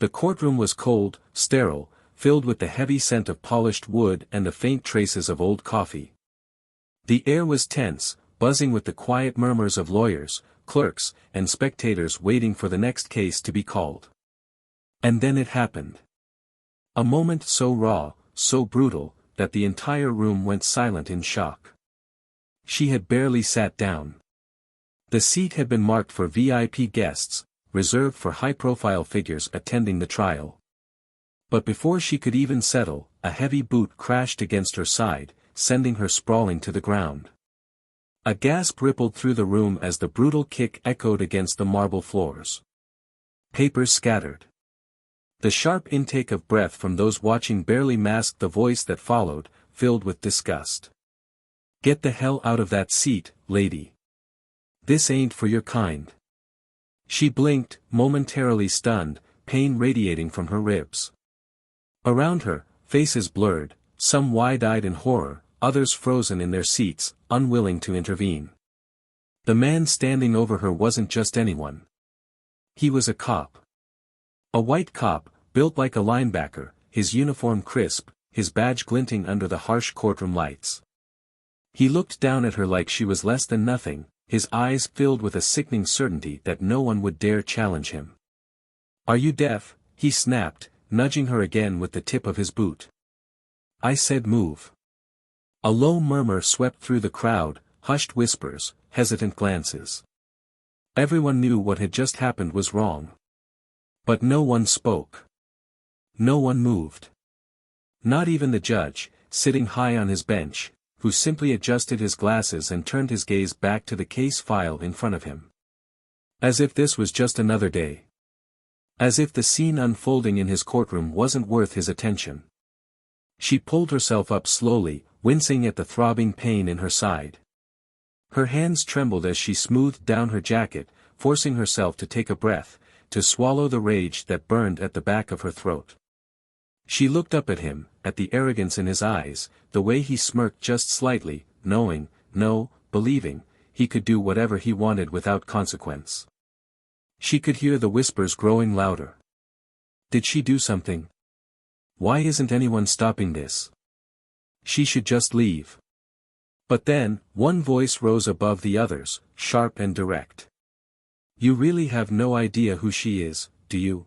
The courtroom was cold, sterile, filled with the heavy scent of polished wood and the faint traces of old coffee. The air was tense, buzzing with the quiet murmurs of lawyers, clerks, and spectators waiting for the next case to be called. And then it happened. A moment so raw, so brutal, that the entire room went silent in shock. She had barely sat down. The seat had been marked for VIP guests, reserved for high-profile figures attending the trial. But before she could even settle, a heavy boot crashed against her side, sending her sprawling to the ground. A gasp rippled through the room as the brutal kick echoed against the marble floors. Papers scattered. The sharp intake of breath from those watching barely masked the voice that followed, filled with disgust. "Get the hell out of that seat, lady. This ain't for your kind." She blinked, momentarily stunned, pain radiating from her ribs. Around her, faces blurred, some wide-eyed in horror, others frozen in their seats, unwilling to intervene. The man standing over her wasn't just anyone. He was a cop. A white cop, built like a linebacker, his uniform crisp, his badge glinting under the harsh courtroom lights. He looked down at her like she was less than nothing, his eyes filled with a sickening certainty that no one would dare challenge him. "Are you deaf?" he snapped, nudging her again with the tip of his boot. "I said move." A low murmur swept through the crowd, hushed whispers, hesitant glances. Everyone knew what had just happened was wrong. But no one spoke. No one moved. Not even the judge, sitting high on his bench, who simply adjusted his glasses and turned his gaze back to the case file in front of him. As if this was just another day. As if the scene unfolding in his courtroom wasn't worth his attention. She pulled herself up slowly, wincing at the throbbing pain in her side. Her hands trembled as she smoothed down her jacket, forcing herself to take a breath, to swallow the rage that burned at the back of her throat. She looked up at him, at the arrogance in his eyes, the way he smirked just slightly, knowing, no, believing, he could do whatever he wanted without consequence. She could hear the whispers growing louder. Did she do something? Why isn't anyone stopping this? She should just leave. But then, one voice rose above the others, sharp and direct. "You really have no idea who she is, do you?"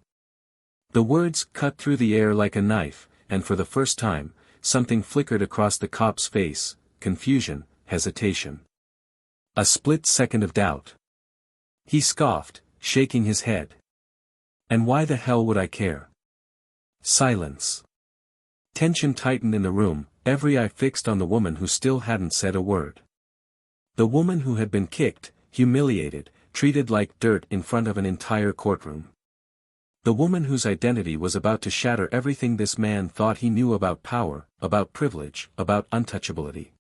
The words cut through the air like a knife, and for the first time, something flickered across the cop's face: confusion, hesitation. A split second of doubt. He scoffed, shaking his head. "And why the hell would I care?" Silence. Tension tightened in the room, every eye fixed on the woman who still hadn't said a word. The woman who had been kicked, humiliated, treated like dirt in front of an entire courtroom. The woman whose identity was about to shatter everything this man thought he knew about power, about privilege, about untouchability.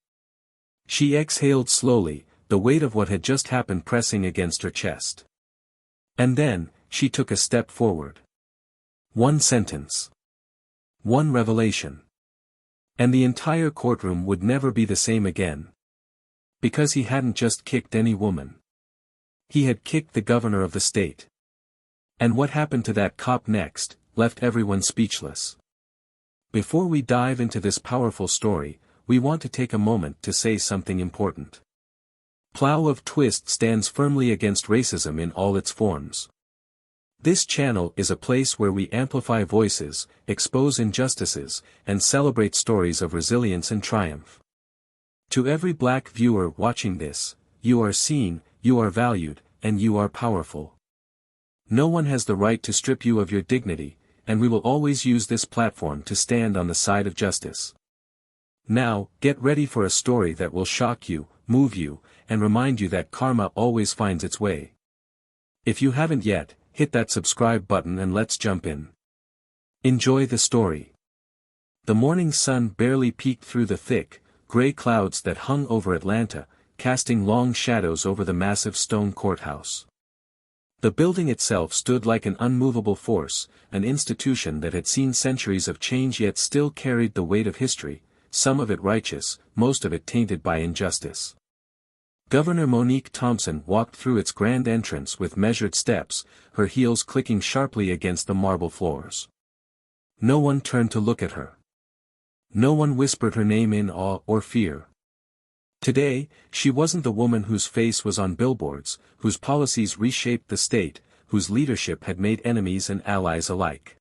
She exhaled slowly, the weight of what had just happened pressing against her chest. And then, she took a step forward. One sentence. One revelation. And the entire courtroom would never be the same again. Because he hadn't just kicked any woman. He had kicked the governor of the state. And what happened to that cop next, left everyone speechless. Before we dive into this powerful story, we want to take a moment to say something important. Plow of Twist stands firmly against racism in all its forms. This channel is a place where we amplify voices, expose injustices, and celebrate stories of resilience and triumph. To every black viewer watching this, you are seen, you are valued, and you are powerful. No one has the right to strip you of your dignity, and we will always use this platform to stand on the side of justice. Now, get ready for a story that will shock you, move you, and remind you that karma always finds its way. If you haven't yet, hit that subscribe button and let's jump in. Enjoy the story. The morning sun barely peeked through the thick, gray clouds that hung over Atlanta, casting long shadows over the massive stone courthouse. The building itself stood like an unmovable force, an institution that had seen centuries of change yet still carried the weight of history, some of it righteous, most of it tainted by injustice. Governor Monique Thompson walked through its grand entrance with measured steps, her heels clicking sharply against the marble floors. No one turned to look at her. No one whispered her name in awe or fear. Today, she wasn't the woman whose face was on billboards, whose policies reshaped the state, whose leadership had made enemies and allies alike.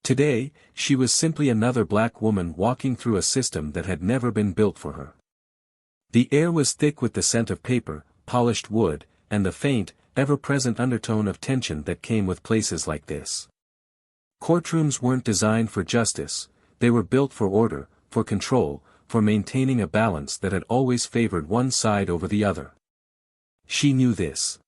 Today, she was simply another black woman walking through a system that had never been built for her. The air was thick with the scent of paper, polished wood, and the faint, ever-present undertone of tension that came with places like this. Courtrooms weren't designed for justice, they were built for order, for control, for maintaining a balance that had always favored one side over the other. She knew this.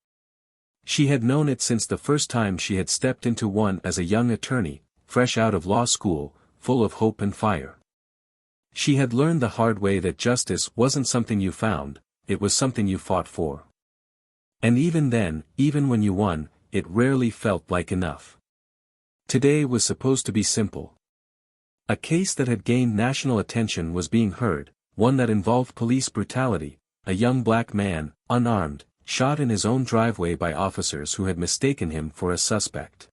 She had known it since the first time she had stepped into one as a young attorney, fresh out of law school, full of hope and fire. She had learned the hard way that justice wasn't something you found, it was something you fought for. And even then, even when you won, it rarely felt like enough. Today was supposed to be simple. A case that had gained national attention was being heard, one that involved police brutality, a young black man, unarmed, shot in his own driveway by officers who had mistaken him for a suspect.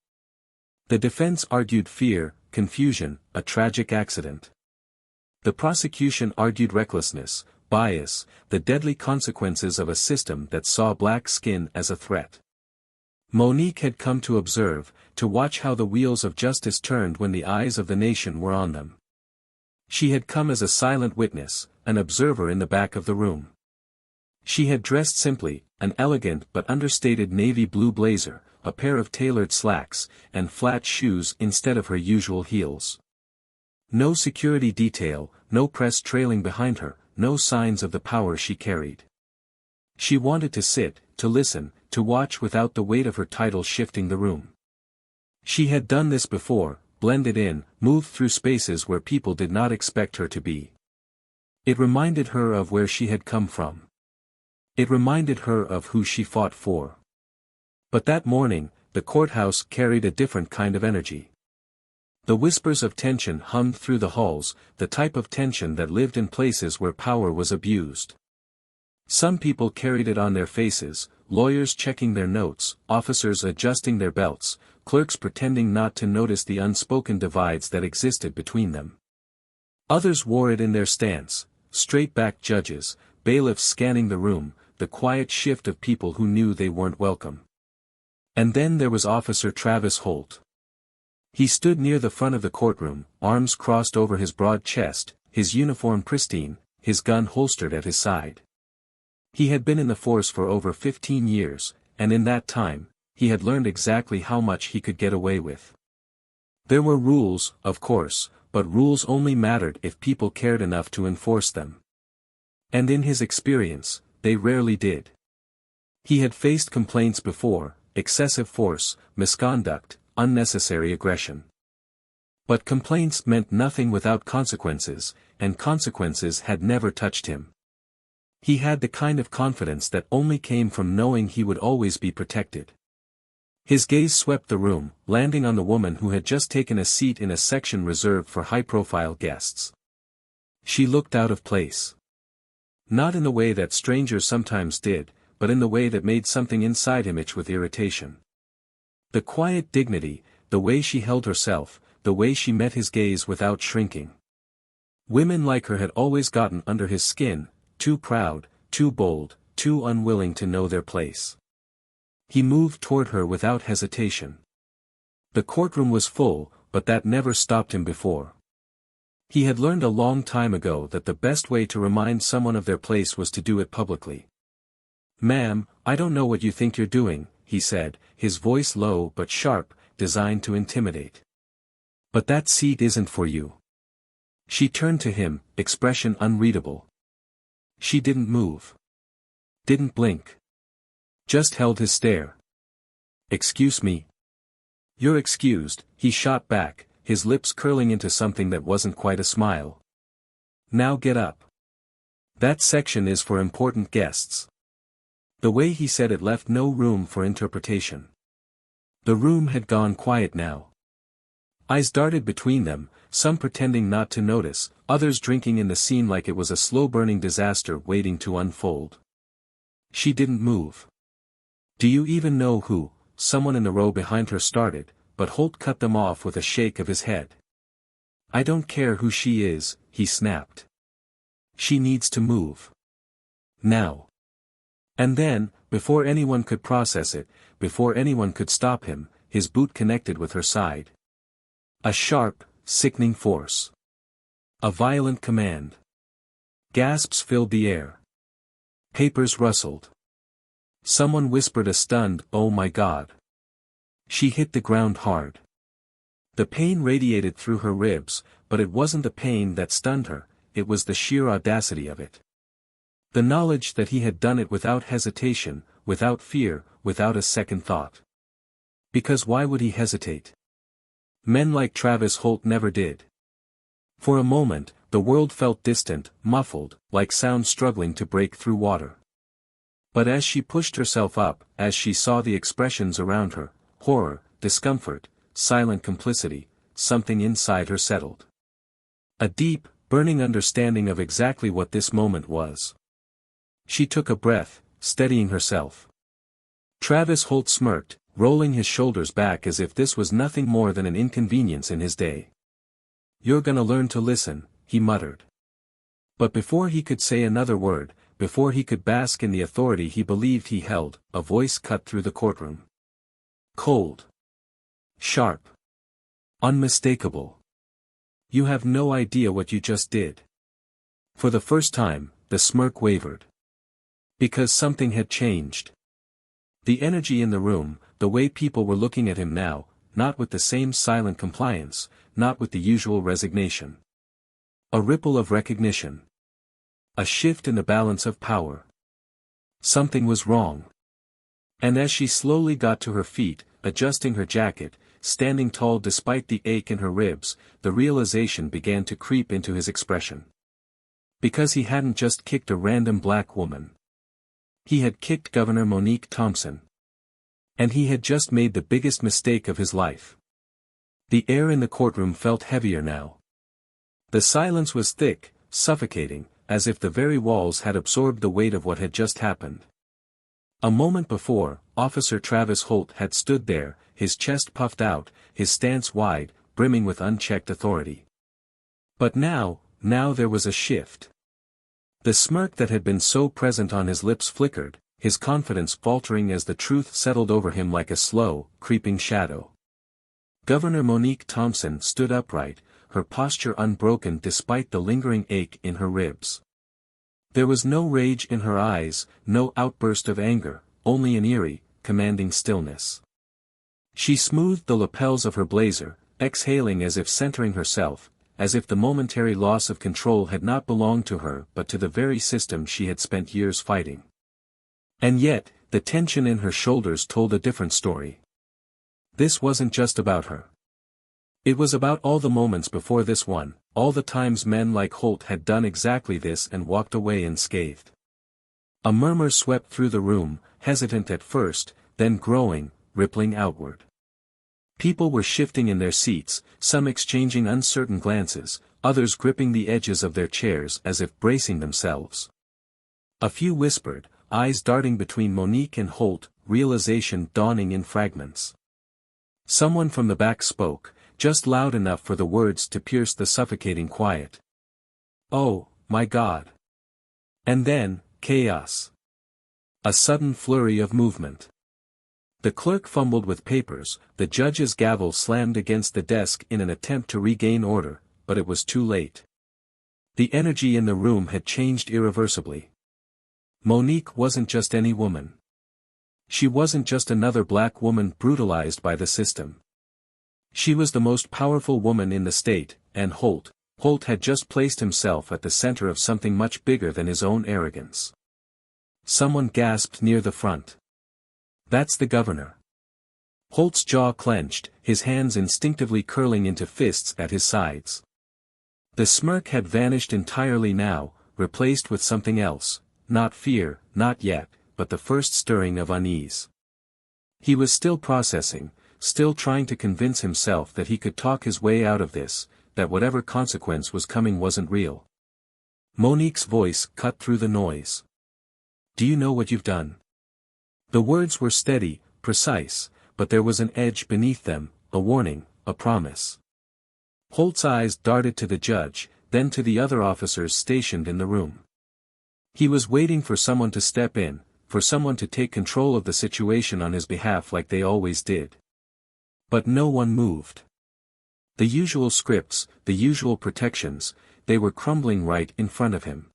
The defense argued fear, confusion, a tragic accident. The prosecution argued recklessness, bias, the deadly consequences of a system that saw black skin as a threat. Monique had come to observe, to watch how the wheels of justice turned when the eyes of the nation were on them. She had come as a silent witness, an observer in the back of the room. She had dressed simply, an elegant but understated navy blue blazer, a pair of tailored slacks, and flat shoes instead of her usual heels. No security detail, no press trailing behind her, no signs of the power she carried. She wanted to sit, to listen, to watch without the weight of her title shifting the room. She had done this before, blended in, moved through spaces where people did not expect her to be. It reminded her of where she had come from. It reminded her of who she fought for. But that morning, the courthouse carried a different kind of energy. The whispers of tension hummed through the halls, the type of tension that lived in places where power was abused. Some people carried it on their faces, lawyers checking their notes, officers adjusting their belts, clerks pretending not to notice the unspoken divides that existed between them. Others wore it in their stance, straight-backed judges, bailiffs scanning the room, the quiet shift of people who knew they weren't welcome. And then there was Officer Travis Holt. He stood near the front of the courtroom, arms crossed over his broad chest, his uniform pristine, his gun holstered at his side. He had been in the force for over 15 years, and in that time, he had learned exactly how much he could get away with. There were rules, of course, but rules only mattered if people cared enough to enforce them. And in his experience, they rarely did. He had faced complaints before, excessive force, misconduct, unnecessary aggression. But complaints meant nothing without consequences, and consequences had never touched him. He had the kind of confidence that only came from knowing he would always be protected. His gaze swept the room, landing on the woman who had just taken a seat in a section reserved for high-profile guests. She looked out of place. Not in the way that strangers sometimes did, but in the way that made something inside him itch with irritation. The quiet dignity, the way she held herself, the way she met his gaze without shrinking. Women like her had always gotten under his skin, too proud, too bold, too unwilling to know their place. He moved toward her without hesitation. The courtroom was full, but that never stopped him before. He had learned a long time ago that the best way to remind someone of their place was to do it publicly. "Ma'am, I don't know what you think you're doing," he said, his voice low but sharp, designed to intimidate. "But that seat isn't for you." She turned to him, expression unreadable. She didn't move. Didn't blink. Just held his stare. "Excuse me." "You're excused," he shot back, his lips curling into something that wasn't quite a smile. "Now get up. That section is for important guests." The way he said it left no room for interpretation. The room had gone quiet now. Eyes darted between them, some pretending not to notice, others drinking in the scene like it was a slow-burning disaster waiting to unfold. She didn't move. "Do you even know who?" someone in the row behind her started, but Holt cut them off with a shake of his head. "I don't care who she is," he snapped. "She needs to move. Now." And then, before anyone could process it, before anyone could stop him, his boot connected with her side. A sharp, sickening force. A violent command. Gasps filled the air. Papers rustled. Someone whispered a stunned, "Oh my God." She hit the ground hard. The pain radiated through her ribs, but it wasn't the pain that stunned her, it was the sheer audacity of it. The knowledge that he had done it without hesitation, without fear, without a second thought. Because why would he hesitate? Men like Travis Holt never did. For a moment, the world felt distant, muffled, like sound struggling to break through water. But as she pushed herself up, as she saw the expressions around her, horror, discomfort, silent complicity, something inside her settled. A deep, burning understanding of exactly what this moment was. She took a breath, steadying herself. Travis Holt smirked, rolling his shoulders back as if this was nothing more than an inconvenience in his day. "You're gonna learn to listen," he muttered. But before he could say another word, before he could bask in the authority he believed he held, a voice cut through the courtroom. Cold. Sharp. Unmistakable. "You have no idea what you just did." For the first time, the smirk wavered. Because something had changed. The energy in the room, the way people were looking at him now, not with the same silent compliance, not with the usual resignation. A ripple of recognition. A shift in the balance of power. Something was wrong. And as she slowly got to her feet, adjusting her jacket, standing tall despite the ache in her ribs, the realization began to creep into his expression. Because he hadn't just kicked a random black woman. He had kicked Governor Monique Thompson. And he had just made the biggest mistake of his life. The air in the courtroom felt heavier now. The silence was thick, suffocating, as if the very walls had absorbed the weight of what had just happened. A moment before, Officer Travis Holt had stood there, his chest puffed out, his stance wide, brimming with unchecked authority. But now there was a shift. The smirk that had been so present on his lips flickered, his confidence faltering as the truth settled over him like a slow, creeping shadow. Governor Monique Thompson stood upright, her posture unbroken despite the lingering ache in her ribs. There was no rage in her eyes, no outburst of anger, only an eerie, commanding stillness. She smoothed the lapels of her blazer, exhaling as if centering herself, as if the momentary loss of control had not belonged to her but to the very system she had spent years fighting. And yet, the tension in her shoulders told a different story. This wasn't just about her. It was about all the moments before this one, all the times men like Holt had done exactly this and walked away unscathed. A murmur swept through the room, hesitant at first, then growing, rippling outward. People were shifting in their seats, some exchanging uncertain glances, others gripping the edges of their chairs as if bracing themselves. A few whispered, eyes darting between Monique and Holt, realization dawning in fragments. Someone from the back spoke, just loud enough for the words to pierce the suffocating quiet. "Oh, my God." And then, chaos. A sudden flurry of movement. The clerk fumbled with papers, the judge's gavel slammed against the desk in an attempt to regain order, but it was too late. The energy in the room had changed irreversibly. Monique wasn't just any woman. She wasn't just another black woman brutalized by the system. She was the most powerful woman in the state, and Holt had just placed himself at the center of something much bigger than his own arrogance. Someone gasped near the front. "That's the governor." Holt's jaw clenched, his hands instinctively curling into fists at his sides. The smirk had vanished entirely now, replaced with something else, not fear, not yet, but the first stirring of unease. He was still processing, still trying to convince himself that he could talk his way out of this, that whatever consequence was coming wasn't real. Monique's voice cut through the noise. Do you know what you've done? The words were steady, precise, but there was an edge beneath them, a warning, a promise. Holt's eyes darted to the judge, then to the other officers stationed in the room. He was waiting for someone to step in, for someone to take control of the situation on his behalf like they always did. But no one moved. The usual scripts, the usual protections, they were crumbling right in front of him.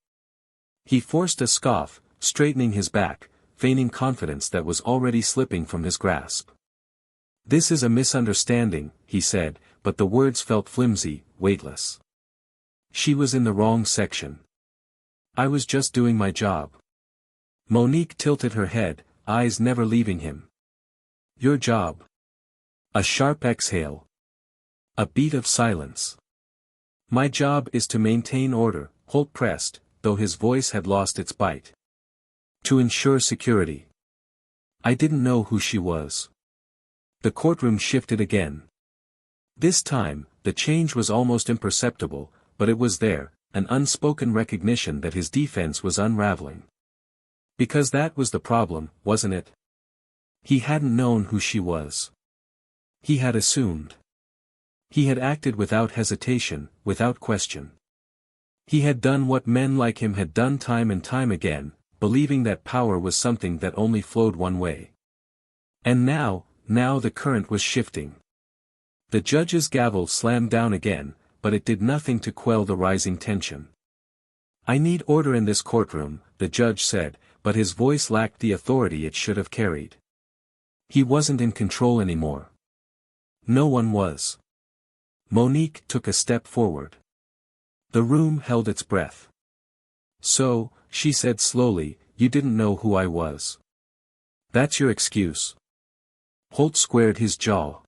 He forced a scoff, straightening his back, feigning confidence that was already slipping from his grasp. "This is a misunderstanding," he said, but the words felt flimsy, weightless. "She was in the wrong section. I was just doing my job." Monique tilted her head, eyes never leaving him. "Your job?" A sharp exhale. A beat of silence. "My job is to maintain order," Holt pressed, though his voice had lost its bite. "To ensure security. I didn't know who she was." The courtroom shifted again. This time, the change was almost imperceptible, but it was there, an unspoken recognition that his defense was unraveling. Because that was the problem, wasn't it? He hadn't known who she was. He had assumed. He had acted without hesitation, without question. He had done what men like him had done time and time again, believing that power was something that only flowed one way. And now the current was shifting. The judge's gavel slammed down again, but it did nothing to quell the rising tension. "I need order in this courtroom," the judge said, but his voice lacked the authority it should have carried. He wasn't in control anymore. No one was. Monique took a step forward. The room held its breath. "So," she said slowly, "you didn't know who I was. That's your excuse?" Holt squared his jaw.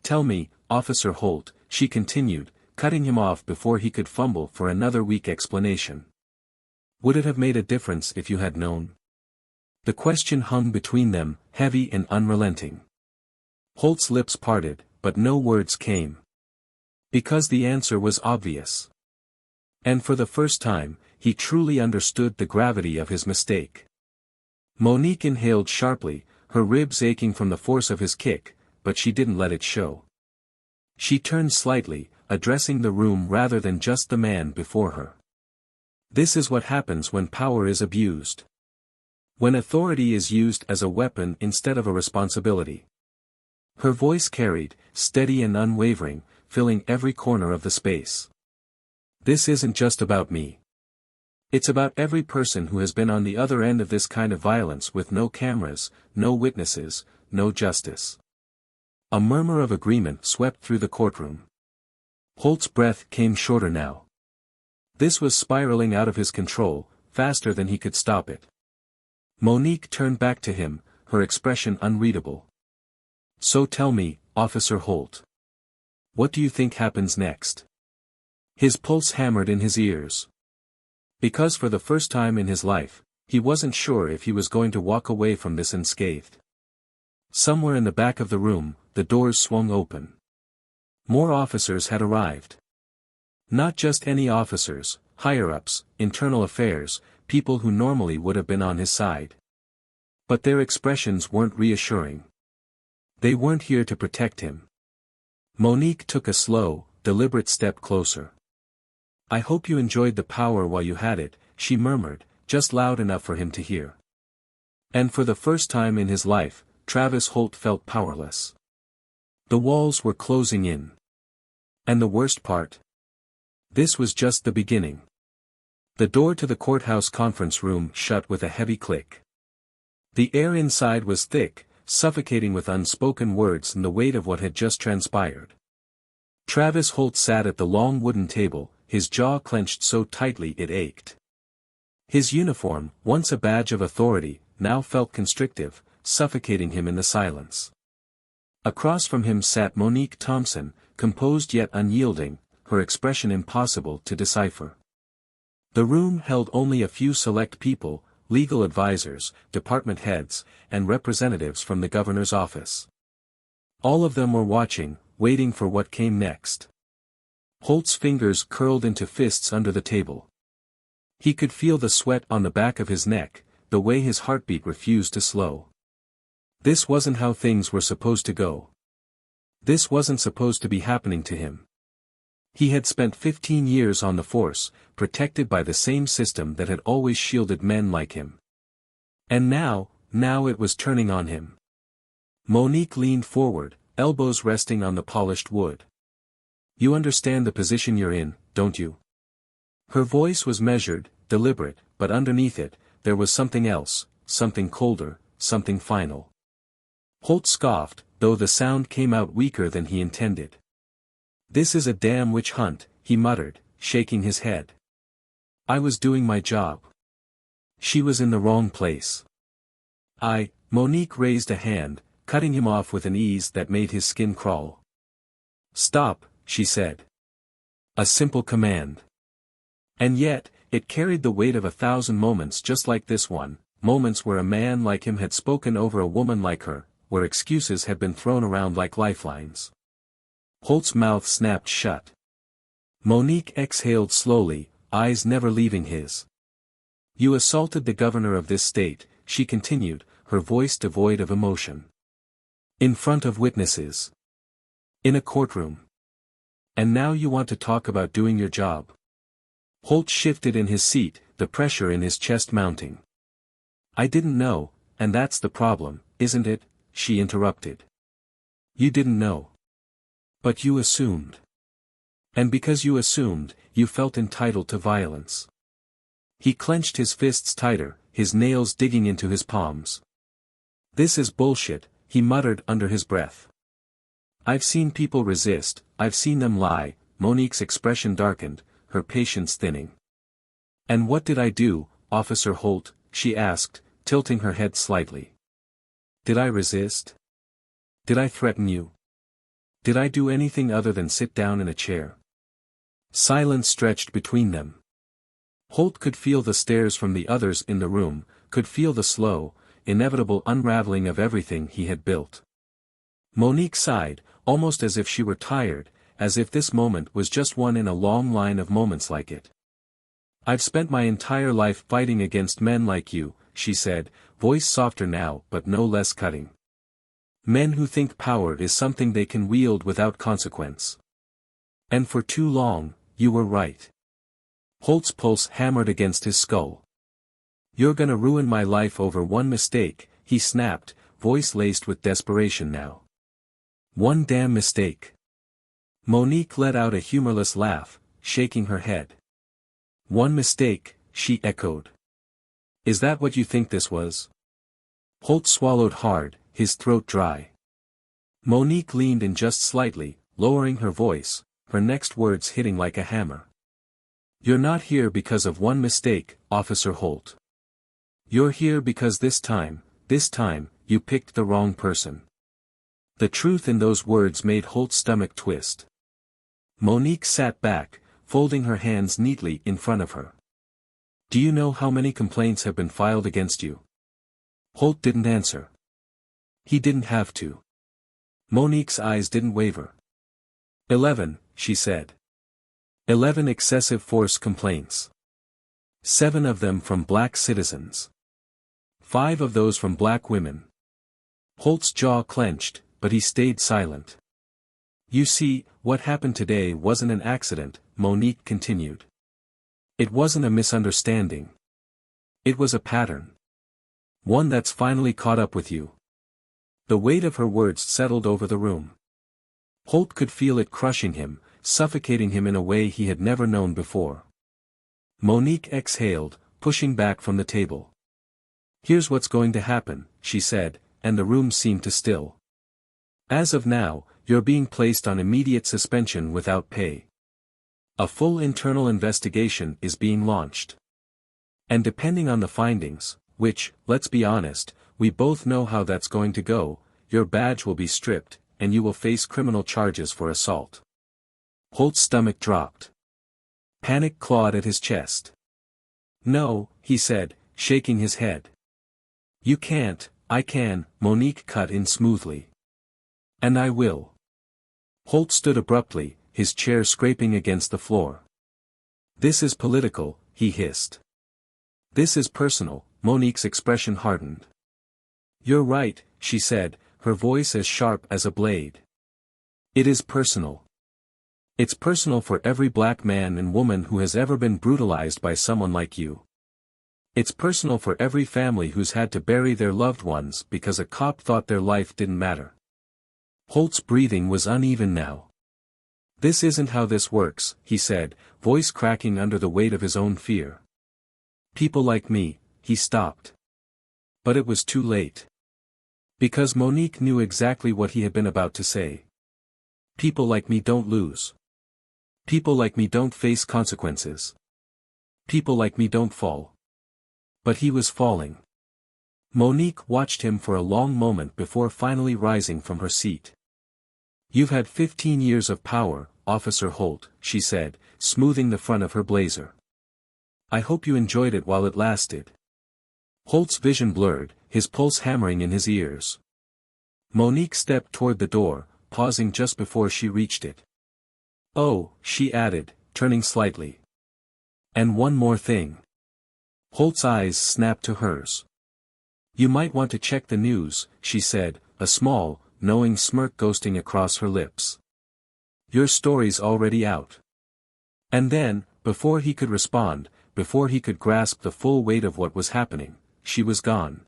Tell me, Officer Holt," she continued, cutting him off before he could fumble for another weak explanation. "Would it have made a difference if you had known?" The question hung between them, heavy and unrelenting. Holt's lips parted, but no words came. Because the answer was obvious. And for the first time, he truly understood the gravity of his mistake. Monique inhaled sharply, her ribs aching from the force of his kick, but she didn't let it show. She turned slightly, addressing the room rather than just the man before her. "This is what happens when power is abused. When authority is used as a weapon instead of a responsibility." Her voice carried, steady and unwavering, filling every corner of the space. "This isn't just about me. It's about every person who has been on the other end of this kind of violence with no cameras, no witnesses, no justice." A murmur of agreement swept through the courtroom. Holt's breath came shorter now. This was spiraling out of his control, faster than he could stop it. Monique turned back to him, her expression unreadable. "So tell me, Officer Holt. What do you think happens next?" His pulse hammered in his ears. Because for the first time in his life, he wasn't sure if he was going to walk away from this unscathed. Somewhere in the back of the room, the doors swung open. More officers had arrived. Not just any officers, higher-ups, internal affairs, people who normally would have been on his side. But their expressions weren't reassuring. They weren't here to protect him. Monique took a slow, deliberate step closer. "I hope you enjoyed the power while you had it," she murmured, just loud enough for him to hear. And for the first time in his life, Travis Holt felt powerless. The walls were closing in. And the worst part? This was just the beginning. The door to the courthouse conference room shut with a heavy click. The air inside was thick, suffocating with unspoken words and the weight of what had just transpired. Travis Holt sat at the long wooden table, his jaw clenched so tightly it ached. His uniform, once a badge of authority, now felt constrictive, suffocating him in the silence. Across from him sat Monique Thompson, composed yet unyielding, her expression impossible to decipher. The room held only a few select people, legal advisors, department heads, and representatives from the governor's office. All of them were watching, waiting for what came next. Holt's fingers curled into fists under the table. He could feel the sweat on the back of his neck, the way his heartbeat refused to slow. This wasn't how things were supposed to go. This wasn't supposed to be happening to him. He had spent 15 years on the force, protected by the same system that had always shielded men like him. And now it was turning on him. Monique leaned forward, elbows resting on the polished wood. You understand the position you're in, don't you? Her voice was measured, deliberate, but underneath it, there was something else, something colder, something final. Holt scoffed, though the sound came out weaker than he intended. This is a damn witch hunt, he muttered, shaking his head. I was doing my job. She was in the wrong place. Monique raised a hand, cutting him off with an ease that made his skin crawl. Stop, she said. A simple command. And yet, it carried the weight of 1,000 moments just like this one, moments where a man like him had spoken over a woman like her, where excuses had been thrown around like lifelines. Holt's mouth snapped shut. Monique exhaled slowly, eyes never leaving his. You assaulted the governor of this state, she continued, her voice devoid of emotion. In front of witnesses. In a courtroom. And now you want to talk about doing your job. Holt shifted in his seat, the pressure in his chest mounting. I didn't know, and that's the problem, isn't it? She interrupted. You didn't know. But you assumed. And because you assumed, you felt entitled to violence. He clenched his fists tighter, his nails digging into his palms. This is bullshit, he muttered under his breath. I've seen people resist, I've seen them lie. Monique's expression darkened, her patience thinning. And what did I do, Officer Holt? She asked, tilting her head slightly. Did I resist? Did I threaten you? Did I do anything other than sit down in a chair? Silence stretched between them. Holt could feel the stares from the others in the room, could feel the slow, inevitable unraveling of everything he had built. Monique sighed, almost as if she were tired, as if this moment was just one in a long line of moments like it. I've spent my entire life fighting against men like you, she said, voice softer now but no less cutting. Men who think power is something they can wield without consequence. And for too long, you were right. Holt's pulse hammered against his skull. You're gonna ruin my life over one mistake, he snapped, voice laced with desperation now. One damn mistake. Monique let out a humorless laugh, shaking her head. One mistake, she echoed. Is that what you think this was? Holt swallowed hard, his throat dry. Monique leaned in just slightly, lowering her voice, her next words hitting like a hammer. You're not here because of one mistake, Officer Holt. You're here because this time, you picked the wrong person. The truth in those words made Holt's stomach twist. Monique sat back, folding her hands neatly in front of her. Do you know how many complaints have been filed against you? Holt didn't answer. He didn't have to. Monique's eyes didn't waver. 11, she said. 11 excessive force complaints. 7 of them from black citizens. 5 of those from black women. Holt's jaw clenched, but he stayed silent. You see, what happened today wasn't an accident, Monique continued. It wasn't a misunderstanding. It was a pattern. One that's finally caught up with you. The weight of her words settled over the room. Holt could feel it crushing him, suffocating him in a way he had never known before. Monique exhaled, pushing back from the table. Here's what's going to happen, she said, and the room seemed to still. As of now, you're being placed on immediate suspension without pay. A full internal investigation is being launched. And depending on the findings, which, let's be honest, we both know how that's going to go, your badge will be stripped, and you will face criminal charges for assault. Holt's stomach dropped. Panic clawed at his chest. No, he said, shaking his head. You can't, I can, Monique cut in smoothly. And I will. Holt stood abruptly, his chair scraping against the floor. This is political, he hissed. This is personal, Monique's expression hardened. You're right, she said, her voice as sharp as a blade. It is personal. It's personal for every black man and woman who has ever been brutalized by someone like you. It's personal for every family who's had to bury their loved ones because a cop thought their life didn't matter. Holt's breathing was uneven now. This isn't how this works, he said, voice cracking under the weight of his own fear. People like me, he stopped. But it was too late. Because Monique knew exactly what he had been about to say. People like me don't lose. People like me don't face consequences. People like me don't fall. But he was falling. Monique watched him for a long moment before finally rising from her seat. You've had 15 years of power, Officer Holt, she said, smoothing the front of her blazer. I hope you enjoyed it while it lasted. Holt's vision blurred, his pulse hammering in his ears. Monique stepped toward the door, pausing just before she reached it. Oh, she added, turning slightly. And one more thing. Holt's eyes snapped to hers. You might want to check the news, she said, a small, knowing smirk ghosting across her lips. Your story's already out. And then, before he could respond, before he could grasp the full weight of what was happening, she was gone.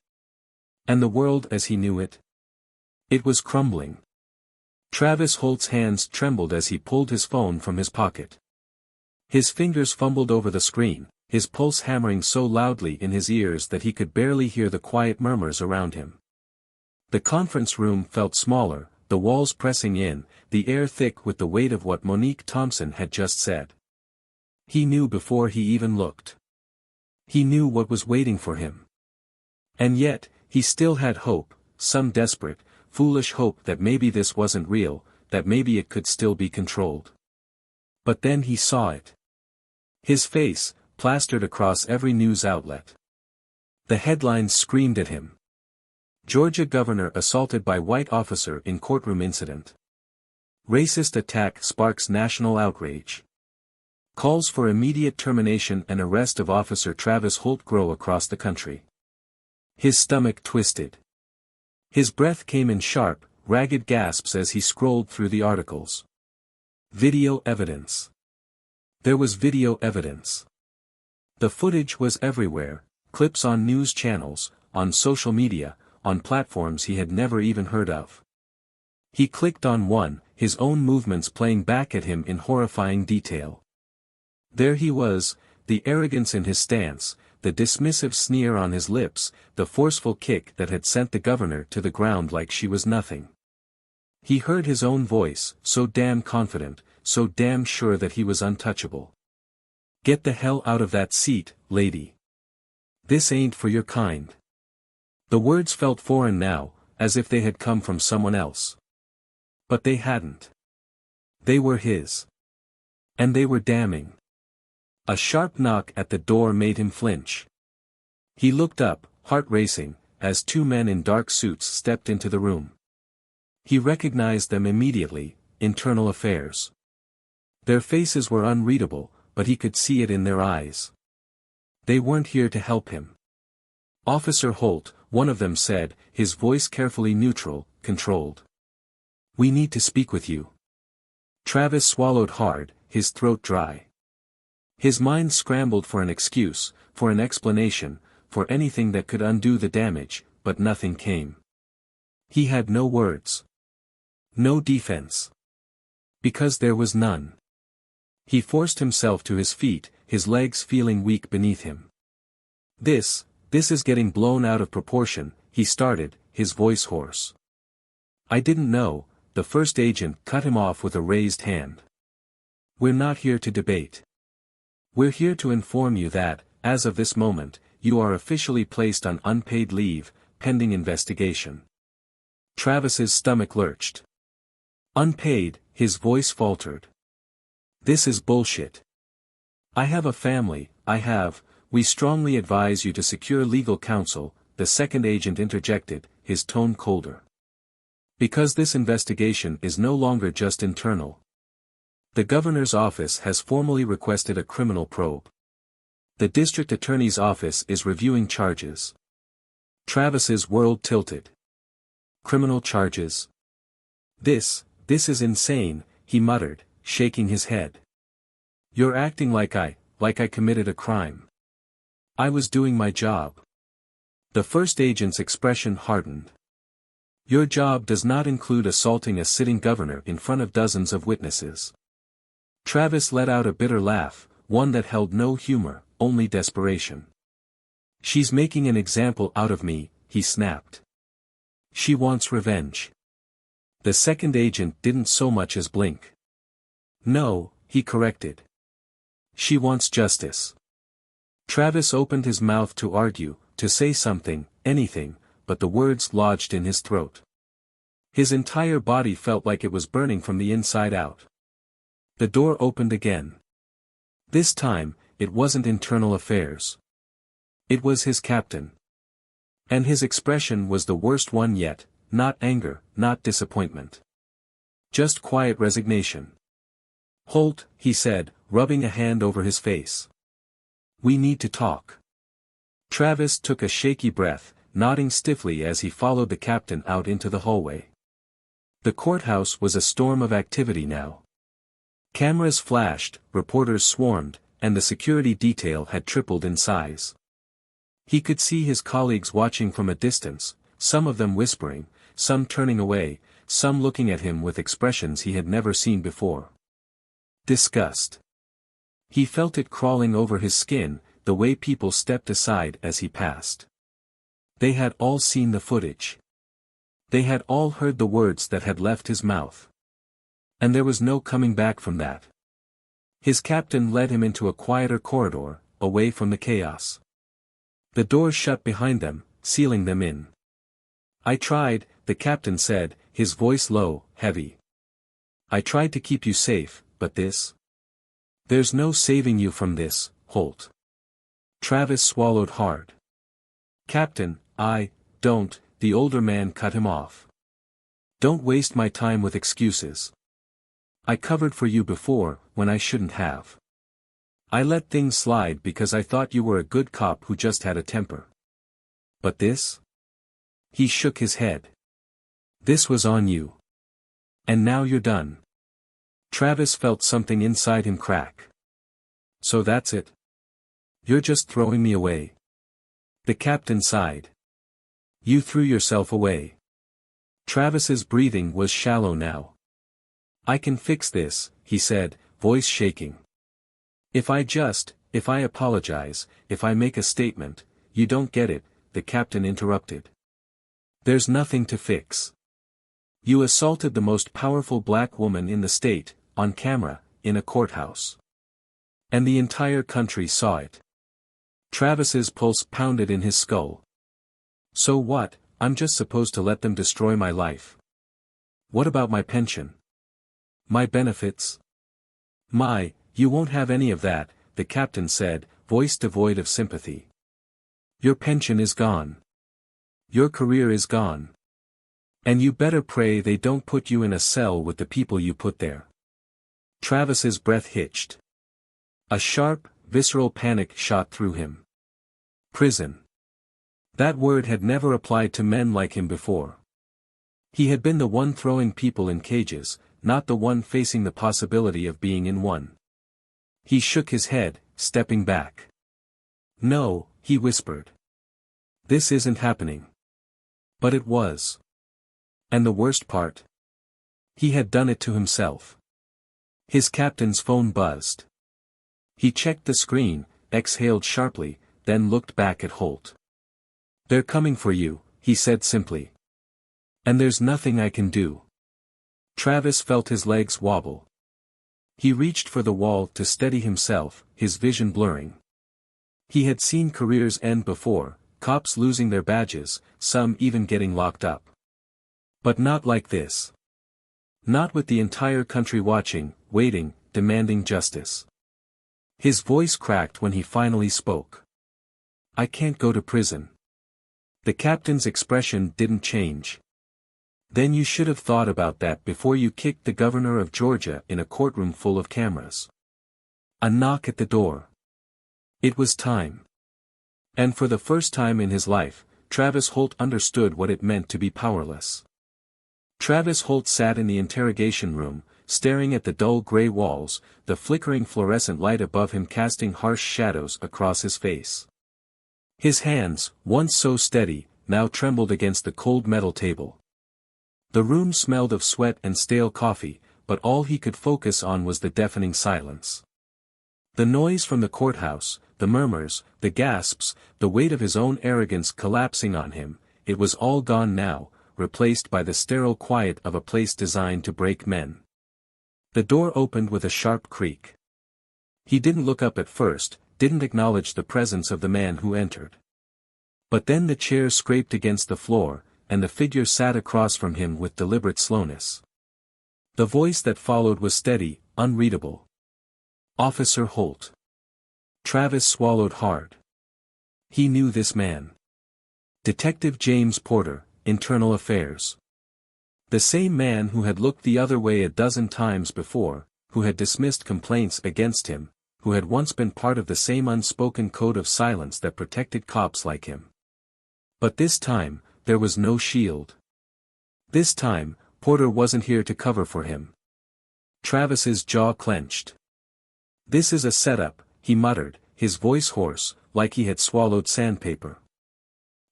And the world as he knew it? It was crumbling. Travis Holt's hands trembled as he pulled his phone from his pocket. His fingers fumbled over the screen, his pulse hammering so loudly in his ears that he could barely hear the quiet murmurs around him. The conference room felt smaller, the walls pressing in, the air thick with the weight of what Monique Thompson had just said. He knew before he even looked. He knew what was waiting for him. And yet, he still had hope, some desperate, foolish hope that maybe this wasn't real, that maybe it could still be controlled. But then he saw it. His face, plastered across every news outlet. The headlines screamed at him. Georgia governor assaulted by white officer in courtroom incident. Racist attack sparks national outrage. Calls for immediate termination and arrest of Officer Travis Holt grow across the country. His stomach twisted. His breath came in sharp, ragged gasps as he scrolled through the articles. Video evidence. There was video evidence. The footage was everywhere, clips on news channels, on social media, on platforms he had never even heard of. He clicked on one, his own movements playing back at him in horrifying detail. There he was, the arrogance in his stance, the dismissive sneer on his lips, the forceful kick that had sent the governor to the ground like she was nothing. He heard his own voice, so damn confident, so damn sure that he was untouchable. Get the hell out of that seat, lady. This ain't for your kind. The words felt foreign now, as if they had come from someone else. But they hadn't. They were his. And they were damning. A sharp knock at the door made him flinch. He looked up, heart racing, as two men in dark suits stepped into the room. He recognized them immediately, Internal Affairs. Their faces were unreadable, but he could see it in their eyes. They weren't here to help him. Officer Holt, one of them said, his voice carefully neutral, controlled. We need to speak with you. Travis swallowed hard, his throat dry. His mind scrambled for an excuse, for an explanation, for anything that could undo the damage, but nothing came. He had no words. No defense. Because there was none. He forced himself to his feet, his legs feeling weak beneath him. This is getting blown out of proportion, he started, his voice hoarse. I didn't know, the first agent cut him off with a raised hand. We're not here to debate. We're here to inform you that, as of this moment, you are officially placed on unpaid leave, pending investigation. Travis's stomach lurched. Unpaid, his voice faltered. This is bullshit. I have a family, we strongly advise you to secure legal counsel, the second agent interjected, his tone colder. Because this investigation is no longer just internal. The governor's office has formally requested a criminal probe. The district attorney's office is reviewing charges. Travis's world tilted. Criminal charges? This is insane, he muttered, shaking his head. You're acting like I committed a crime. I was doing my job. The first agent's expression hardened. Your job does not include assaulting a sitting governor in front of dozens of witnesses. Travis let out a bitter laugh, one that held no humor, only desperation. She's making an example out of me, he snapped. She wants revenge. The second agent didn't so much as blink. No, he corrected. She wants justice. Travis opened his mouth to argue, to say something, anything, but the words lodged in his throat. His entire body felt like it was burning from the inside out. The door opened again. This time, it wasn't internal affairs. It was his captain. And his expression was the worst one yet, not anger, not disappointment. Just quiet resignation. Holt, he said, rubbing a hand over his face. We need to talk. Travis took a shaky breath, nodding stiffly as he followed the captain out into the hallway. The courthouse was a storm of activity now. Cameras flashed, reporters swarmed, and the security detail had tripled in size. He could see his colleagues watching from a distance, some of them whispering, some turning away, some looking at him with expressions he had never seen before. Disgust. He felt it crawling over his skin, the way people stepped aside as he passed. They had all seen the footage. They had all heard the words that had left his mouth. And there was no coming back from that. His captain led him into a quieter corridor, away from the chaos. The doors shut behind them, sealing them in. I tried, the captain said, his voice low, heavy. I tried to keep you safe, but this? There's no saving you from this, Holt. Travis swallowed hard. Captain, don't, the older man cut him off. Don't waste my time with excuses. I covered for you before, when I shouldn't have. I let things slide because I thought you were a good cop who just had a temper. But this? He shook his head. This was on you. And now you're done. Travis felt something inside him crack. So that's it? You're just throwing me away. The captain sighed. You threw yourself away. Travis's breathing was shallow now. I can fix this, he said, voice shaking. If I apologize, if I make a statement, you don't get it, the captain interrupted. There's nothing to fix. You assaulted the most powerful black woman in the state, on camera, in a courthouse. And the entire country saw it. Travis's pulse pounded in his skull. So what, I'm just supposed to let them destroy my life? What about my pension? My benefits? You won't have any of that, the captain said, voice devoid of sympathy. Your pension is gone. Your career is gone. And you better pray they don't put you in a cell with the people you put there. Travis's breath hitched. A sharp, visceral panic shot through him. Prison. That word had never applied to men like him before. He had been the one throwing people in cages, not the one facing the possibility of being in one. He shook his head, stepping back. No, he whispered. This isn't happening. But it was. And the worst part? He had done it to himself. His captain's phone buzzed. He checked the screen, exhaled sharply, then looked back at Holt. They're coming for you, he said simply. And there's nothing I can do. Travis felt his legs wobble. He reached for the wall to steady himself, his vision blurring. He had seen careers end before, cops losing their badges, some even getting locked up. But not like this. Not with the entire country watching, waiting, demanding justice. His voice cracked when he finally spoke. I can't go to prison. The captain's expression didn't change. Then you should have thought about that before you kicked the governor of Georgia in a courtroom full of cameras. A knock at the door. It was time. And for the first time in his life, Travis Holt understood what it meant to be powerless. Travis Holt sat in the interrogation room, staring at the dull gray walls, the flickering fluorescent light above him casting harsh shadows across his face. His hands, once so steady, now trembled against the cold metal table. The room smelled of sweat and stale coffee, but all he could focus on was the deafening silence. The noise from the courthouse, the murmurs, the gasps, the weight of his own arrogance collapsing on him, it was all gone now, replaced by the sterile quiet of a place designed to break men. The door opened with a sharp creak. He didn't look up at first, didn't acknowledge the presence of the man who entered. But then the chair scraped against the floor, and the figure sat across from him with deliberate slowness. The voice that followed was steady, unreadable. "Officer Holt." Travis swallowed hard. He knew this man. Detective James Porter, Internal Affairs. The same man who had looked the other way a dozen times before, who had dismissed complaints against him, who had once been part of the same unspoken code of silence that protected cops like him. But this time, there was no shield. This time, Porter wasn't here to cover for him. Travis's jaw clenched. "This is a setup," he muttered, his voice hoarse, like he had swallowed sandpaper.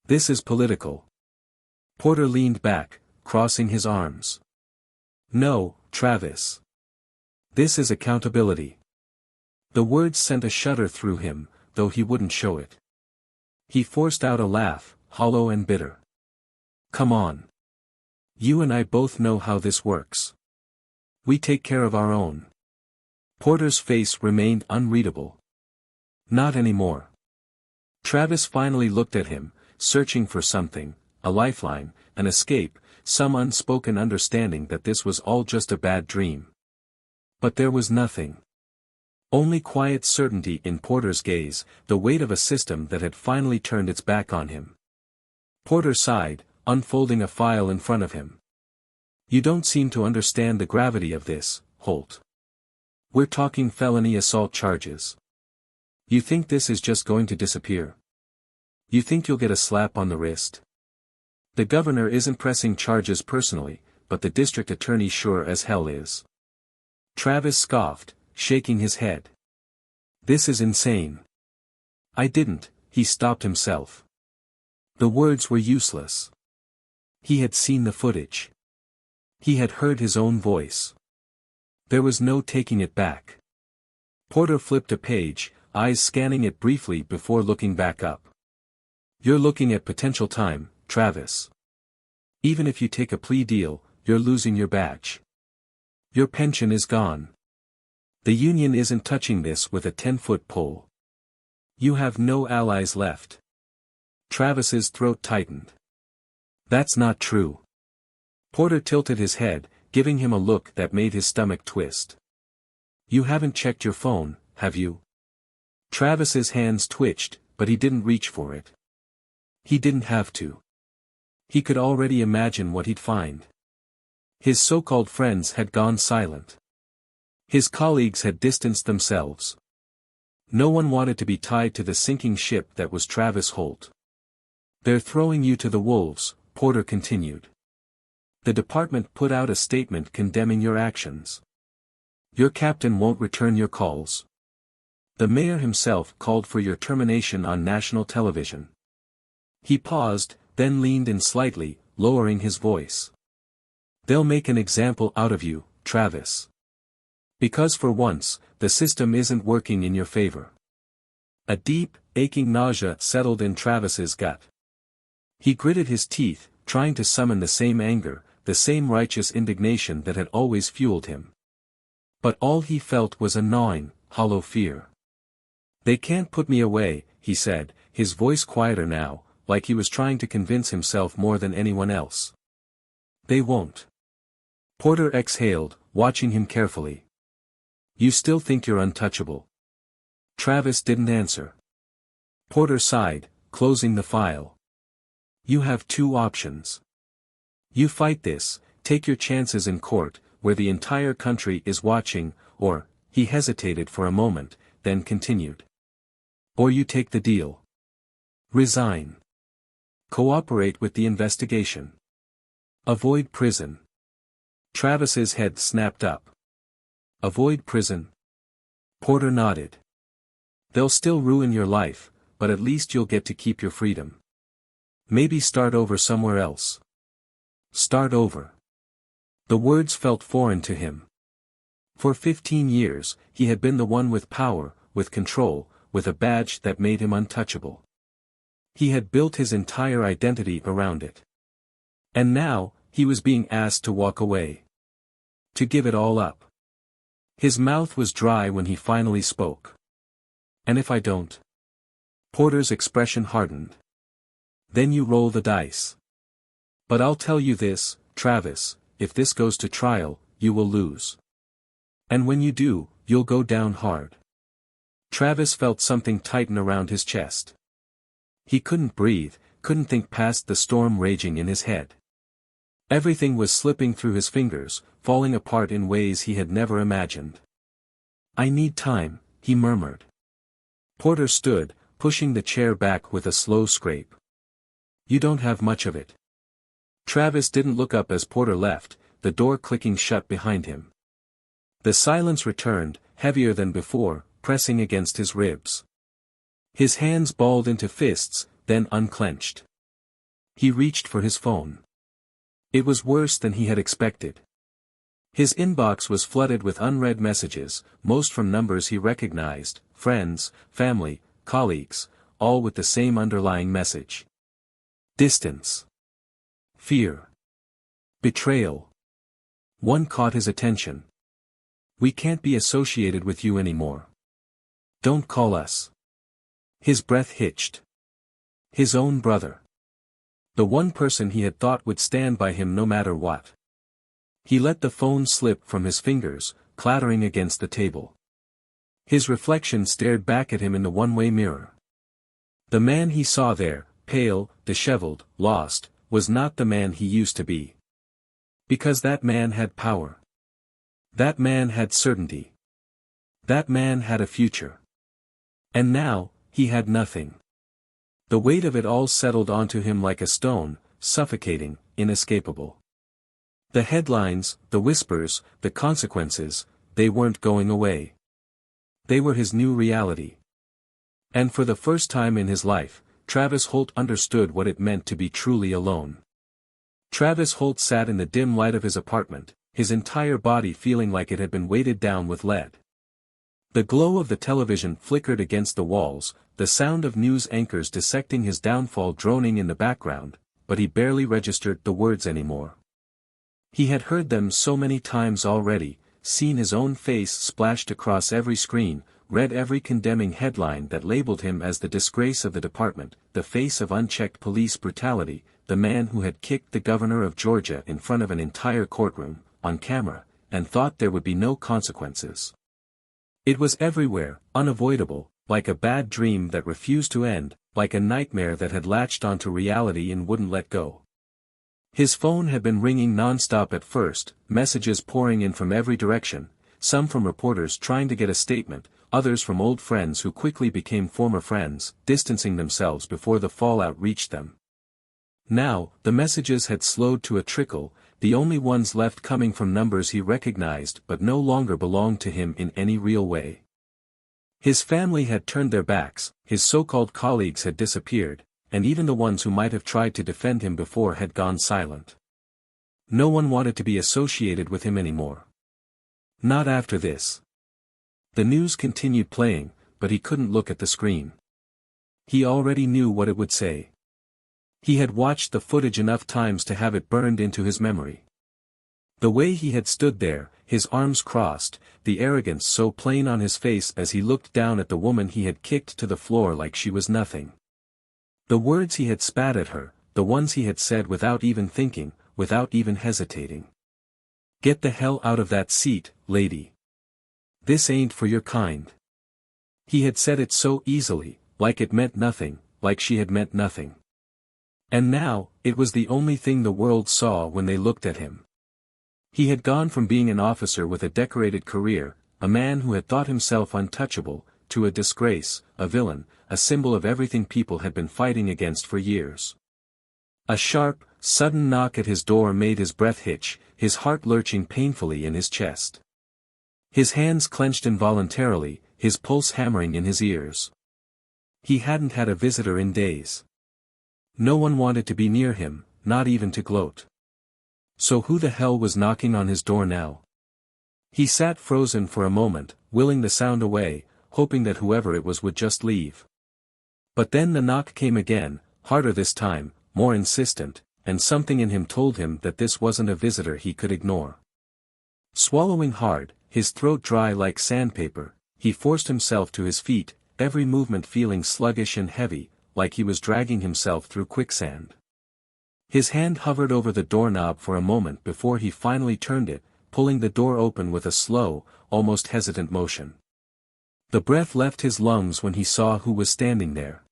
"This is political." Porter leaned back, crossing his arms. "No, Travis. This is accountability." The words sent a shudder through him, though he wouldn't show it. He forced out a laugh, hollow and bitter. "Come on. You and I both know how this works. We take care of our own." Porter's face remained unreadable. "Not anymore." Travis finally looked at him, searching for something, a lifeline, an escape, some unspoken understanding that this was all just a bad dream. But there was nothing. Only quiet certainty in Porter's gaze, the weight of a system that had finally turned its back on him. Porter sighed, unfolding a file in front of him. "You don't seem to understand the gravity of this, Holt. We're talking felony assault charges. You think this is just going to disappear? You think you'll get a slap on the wrist? The governor isn't pressing charges personally, but the district attorney sure as hell is." Travis scoffed, shaking his head. "This is insane." "I didn't," he stopped himself. The words were useless. He had seen the footage. He had heard his own voice. There was no taking it back. Porter flipped a page, eyes scanning it briefly before looking back up. "You're looking at potential time, Travis. Even if you take a plea deal, you're losing your badge. Your pension is gone. The union isn't touching this with a 10-foot pole. You have no allies left." Travis's throat tightened. "That's not true." Porter tilted his head, giving him a look that made his stomach twist. "You haven't checked your phone, have you?" Travis's hands twitched, but he didn't reach for it. He didn't have to. He could already imagine what he'd find. His so-called friends had gone silent. His colleagues had distanced themselves. No one wanted to be tied to the sinking ship that was Travis Holt. "They're throwing you to the wolves," Porter continued. "The department put out a statement condemning your actions. Your captain won't return your calls. The mayor himself called for your termination on national television." He paused, then leaned in slightly, lowering his voice. "They'll make an example out of you, Travis. Because for once, the system isn't working in your favor." A deep, aching nausea settled in Travis's gut. He gritted his teeth, trying to summon the same anger, the same righteous indignation that had always fueled him. But all he felt was a gnawing, hollow fear. "They can't put me away," he said, his voice quieter now, like he was trying to convince himself more than anyone else. "They won't." Porter exhaled, watching him carefully. "You still think you're untouchable?" Travis didn't answer. Porter sighed, closing the file. "You have two options. You fight this, take your chances in court, where the entire country is watching, or," he hesitated for a moment, then continued. Or you take the deal. Resign. Cooperate with the investigation. Avoid prison. Travis's head snapped up. Avoid prison? Porter nodded. They'll still ruin your life, but at least you'll get to keep your freedom. Maybe start over somewhere else. Start over. The words felt foreign to him. For 15 years, he had been the one with power, with control, with a badge that made him untouchable. He had built his entire identity around it. And now, he was being asked to walk away. To give it all up. His mouth was dry when he finally spoke. And if I don't? Porter's expression hardened. Then you roll the dice. But I'll tell you this, Travis, if this goes to trial, you will lose. And when you do, you'll go down hard. Travis felt something tighten around his chest. He couldn't breathe, couldn't think past the storm raging in his head. Everything was slipping through his fingers, falling apart in ways he had never imagined. I need time, he murmured. Porter stood, pushing the chair back with a slow scrape. You don't have much of it. Travis didn't look up as Porter left, the door clicking shut behind him. The silence returned, heavier than before, pressing against his ribs. His hands balled into fists, then unclenched. He reached for his phone. It was worse than he had expected. His inbox was flooded with unread messages, most from numbers he recognized, friends, family, colleagues, all with the same underlying message. Distance. Fear. Betrayal. One caught his attention. We can't be associated with you anymore. Don't call us. His breath hitched. His own brother. The one person he had thought would stand by him no matter what. He let the phone slip from his fingers, clattering against the table. His reflection stared back at him in the one-way mirror. The man he saw there, pale, disheveled, lost, was not the man he used to be. Because that man had power. That man had certainty. That man had a future. And now, he had nothing. The weight of it all settled onto him like a stone, suffocating, inescapable. The headlines, the whispers, the consequences, they weren't going away. They were his new reality. And for the first time in his life, Travis Holt understood what it meant to be truly alone. Travis Holt sat in the dim light of his apartment, his entire body feeling like it had been weighted down with lead. The glow of the television flickered against the walls, the sound of news anchors dissecting his downfall droning in the background, but he barely registered the words anymore. He had heard them so many times already, seen his own face splashed across every screen, read every condemning headline that labeled him as the disgrace of the department, the face of unchecked police brutality, the man who had kicked the governor of Georgia in front of an entire courtroom, on camera, and thought there would be no consequences. It was everywhere, unavoidable, like a bad dream that refused to end, like a nightmare that had latched onto reality and wouldn't let go. His phone had been ringing non-stop at first, messages pouring in from every direction, some from reporters trying to get a statement, others from old friends who quickly became former friends, distancing themselves before the fallout reached them. Now, the messages had slowed to a trickle, the only ones left coming from numbers he recognized but no longer belonged to him in any real way. His family had turned their backs, his so-called colleagues had disappeared, and even the ones who might have tried to defend him before had gone silent. No one wanted to be associated with him anymore. Not after this. The news continued playing, but he couldn't look at the screen. He already knew what it would say. He had watched the footage enough times to have it burned into his memory. The way he had stood there, his arms crossed, the arrogance so plain on his face as he looked down at the woman he had kicked to the floor like she was nothing. The words he had spat at her, the ones he had said without even thinking, without even hesitating. Get the hell out of that seat, lady. This ain't for your kind. He had said it so easily, like it meant nothing, like she had meant nothing. And now, it was the only thing the world saw when they looked at him. He had gone from being an officer with a decorated career, a man who had thought himself untouchable, to a disgrace, a villain, a symbol of everything people had been fighting against for years. A sharp, sudden knock at his door made his breath hitch, his heart lurching painfully in his chest. His hands clenched involuntarily, his pulse hammering in his ears. He hadn't had a visitor in days. No one wanted to be near him, not even to gloat. So who the hell was knocking on his door now? He sat frozen for a moment, willing the sound away, hoping that whoever it was would just leave. But then the knock came again, harder this time, more insistent, and something in him told him that this wasn't a visitor he could ignore. Swallowing hard, his throat dry like sandpaper, he forced himself to his feet, every movement feeling sluggish and heavy, like he was dragging himself through quicksand. His hand hovered over the doorknob for a moment before he finally turned it, pulling the door open with a slow, almost hesitant motion. The breath left his lungs when he saw who was standing there.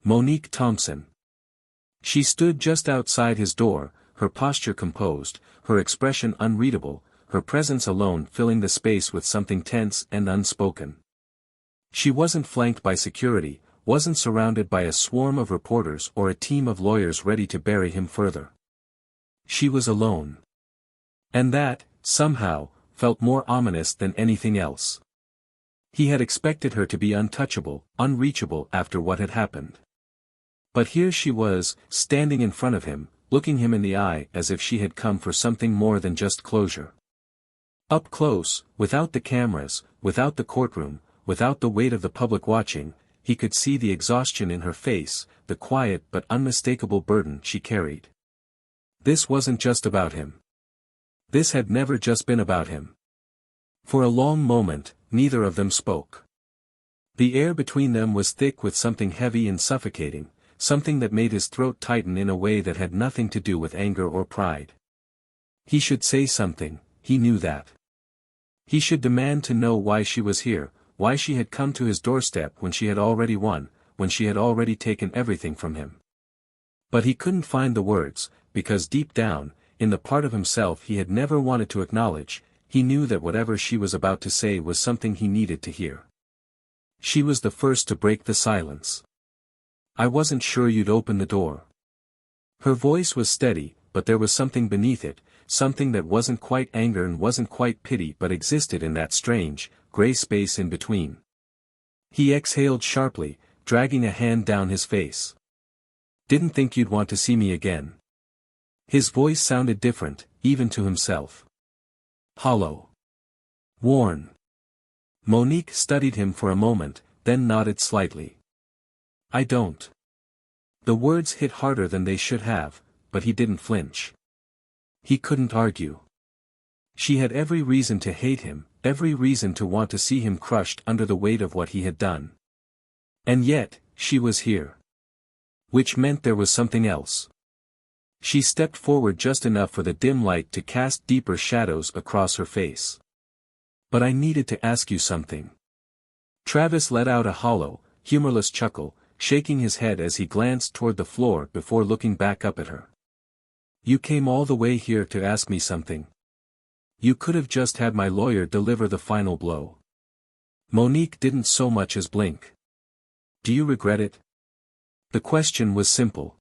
Monique Thompson. She stood just outside his door, her posture composed, her expression unreadable, her presence alone filling the space with something tense and unspoken. She wasn't flanked by security, wasn't surrounded by a swarm of reporters or a team of lawyers ready to bury him further. She was alone. And that, somehow, felt more ominous than anything else. He had expected her to be untouchable, unreachable after what had happened. But here she was, standing in front of him, looking him in the eye as if she had come for something more than just closure. Up close, without the cameras, without the courtroom, without the weight of the public watching, he could see the exhaustion in her face, the quiet but unmistakable burden she carried. This wasn't just about him. This had never just been about him. For a long moment, neither of them spoke. The air between them was thick with something heavy and suffocating, something that made his throat tighten in a way that had nothing to do with anger or pride. He should say something, he knew that. He should demand to know why she was here, why she had come to his doorstep when she had already won, when she had already taken everything from him. But he couldn't find the words, because deep down, in the part of himself he had never wanted to acknowledge, he knew that whatever she was about to say was something he needed to hear. She was the first to break the silence. "I wasn't sure you'd open the door." Her voice was steady, but there was something beneath it, something that wasn't quite anger and wasn't quite pity but existed in that strange, gray space in between. He exhaled sharply, dragging a hand down his face. "Didn't think you'd want to see me again." His voice sounded different, even to himself. Hollow. Worn. Monique studied him for a moment, then nodded slightly. "I don't." The words hit harder than they should have, but he didn't flinch. He couldn't argue. She had every reason to hate him, every reason to want to see him crushed under the weight of what he had done. And yet, she was here. Which meant there was something else. She stepped forward just enough for the dim light to cast deeper shadows across her face. "But I needed to ask you something." Travis let out a hollow, humorless chuckle, shaking his head as he glanced toward the floor before looking back up at her. "You came all the way here to ask me something. You could have just had my lawyer deliver the final blow." Monique didn't so much as blink. "Do you regret it?" The question was simple.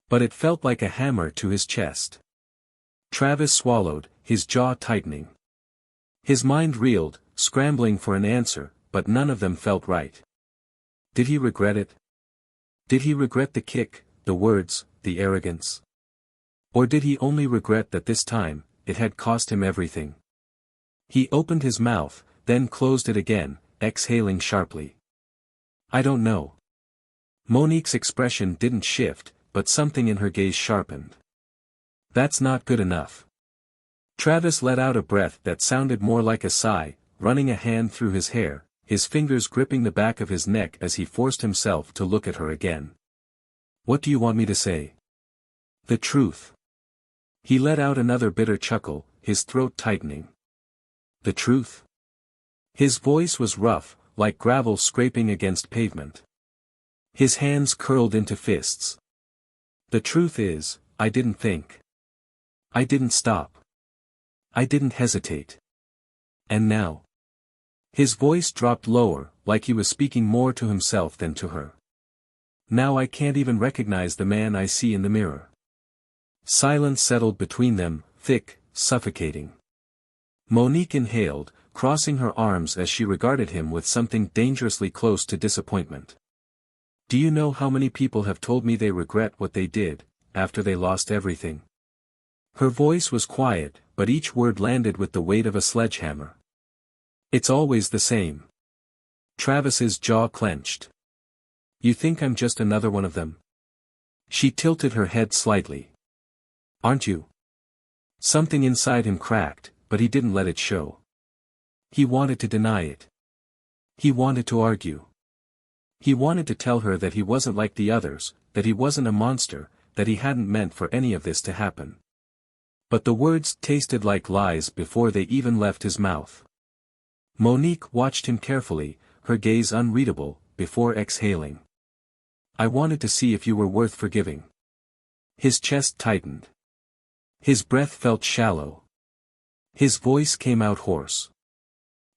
But it felt like a hammer to his chest. Travis swallowed, his jaw tightening. His mind reeled, scrambling for an answer, but none of them felt right. Did he regret it? Did he regret the kick, the words, the arrogance? Or did he only regret that this time, it had cost him everything? He opened his mouth, then closed it again, exhaling sharply. "I don't know." Monique's expression didn't shift, but something in her gaze sharpened. "That's not good enough." Travis let out a breath that sounded more like a sigh, running a hand through his hair, his fingers gripping the back of his neck as he forced himself to look at her again. "What do you want me to say?" "The truth." He let out another bitter chuckle, his throat tightening. "The truth?" His voice was rough, like gravel scraping against pavement. His hands curled into fists. "The truth is, I didn't think. I didn't stop. I didn't hesitate. And now. His voice dropped lower, like he was speaking more to himself than to her. Now I can't even recognize the man I see in the mirror. Silence settled between them, thick, suffocating. Monique inhaled, crossing her arms as she regarded him with something dangerously close to disappointment. Do you know how many people have told me they regret what they did, after they lost everything? Her voice was quiet, but each word landed with the weight of a sledgehammer. It's always the same. Travis's jaw clenched. You think I'm just another one of them? She tilted her head slightly. Aren't you? Something inside him cracked, but he didn't let it show. He wanted to deny it. He wanted to argue. He wanted to tell her that he wasn't like the others, that he wasn't a monster, that he hadn't meant for any of this to happen. But the words tasted like lies before they even left his mouth. Monique watched him carefully, her gaze unreadable, before exhaling. I wanted to see if you were worth forgiving. His chest tightened. His breath felt shallow. His voice came out hoarse.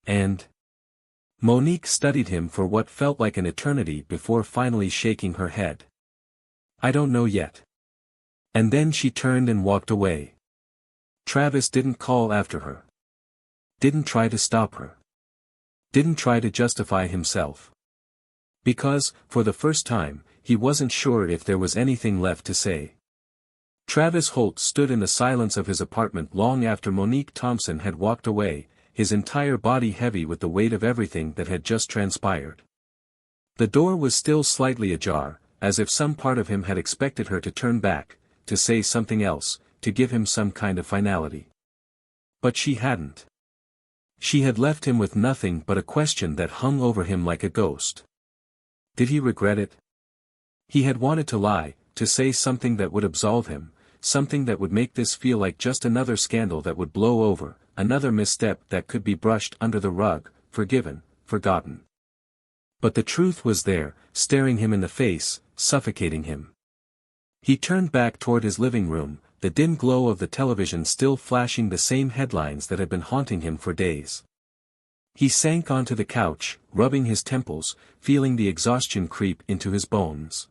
And? Monique studied him for what felt like an eternity before finally shaking her head. I don't know yet. And then she turned and walked away. Travis didn't call after her. Didn't try to stop her. Didn't try to justify himself. Because, for the first time, he wasn't sure if there was anything left to say. Travis Holt stood in the silence of his apartment long after Monique Thompson had walked away, his entire body heavy with the weight of everything that had just transpired. The door was still slightly ajar, as if some part of him had expected her to turn back, to say something else, to give him some kind of finality. But she hadn't. She had left him with nothing but a question that hung over him like a ghost. Did he regret it? He had wanted to lie, to say something that would absolve him, something that would make this feel like just another scandal that would blow over, another misstep that could be brushed under the rug, forgiven, forgotten. But the truth was there, staring him in the face, suffocating him. He turned back toward his living room, the dim glow of the television still flashing the same headlines that had been haunting him for days. He sank onto the couch, rubbing his temples, feeling the exhaustion creep into his bones.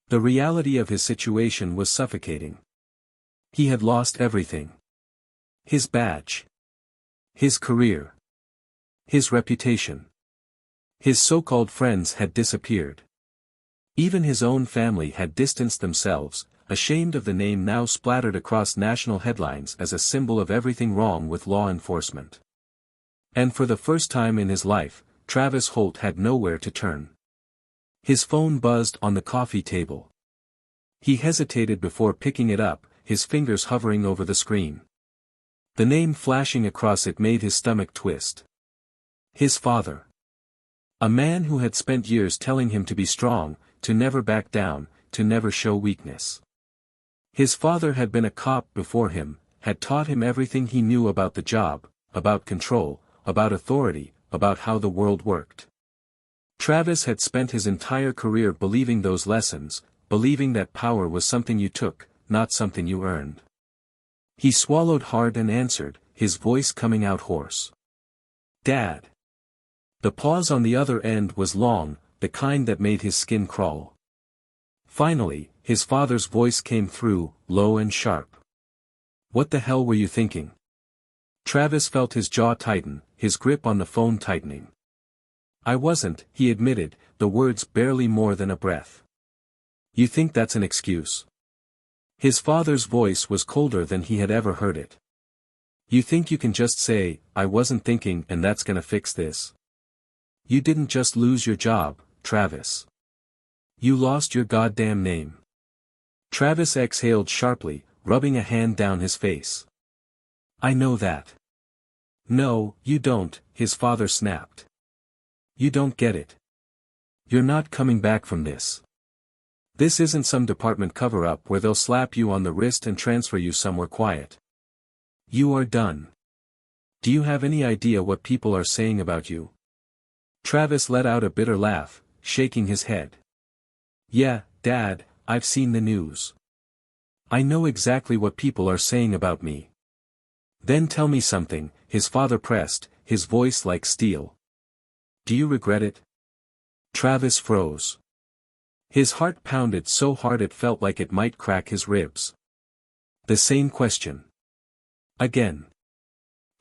The reality of his situation was suffocating. He had lost everything. His badge. His career. His reputation. His so-called friends had disappeared. Even his own family had distanced themselves, ashamed of the name now splattered across national headlines as a symbol of everything wrong with law enforcement. And for the first time in his life, Travis Holt had nowhere to turn. His phone buzzed on the coffee table. He hesitated before picking it up, his fingers hovering over the screen. The name flashing across it made his stomach twist. His father. A man who had spent years telling him to be strong, to never back down, to never show weakness. His father had been a cop before him, had taught him everything he knew about the job, about control, about authority, about how the world worked. Travis had spent his entire career believing those lessons, believing that power was something you took, not something you earned. He swallowed hard and answered, his voice coming out hoarse. Dad. The pause on the other end was long, the kind that made his skin crawl. Finally, his father's voice came through, low and sharp. What the hell were you thinking? Travis felt his jaw tighten, his grip on the phone tightening. I wasn't, he admitted, the words barely more than a breath. You think that's an excuse? His father's voice was colder than he had ever heard it. You think you can just say, I wasn't thinking and that's gonna fix this? You didn't just lose your job, Travis. You lost your goddamn name. Travis exhaled sharply, rubbing a hand down his face. I know that. No, you don't, his father snapped. You don't get it. You're not coming back from this. This isn't some department cover-up where they'll slap you on the wrist and transfer you somewhere quiet. You are done. Do you have any idea what people are saying about you? Travis let out a bitter laugh, shaking his head. Yeah, Dad, I've seen the news. I know exactly what people are saying about me. Then tell me something, his father pressed, his voice like steel. Do you regret it? Travis froze. His heart pounded so hard it felt like it might crack his ribs. The same question. Again.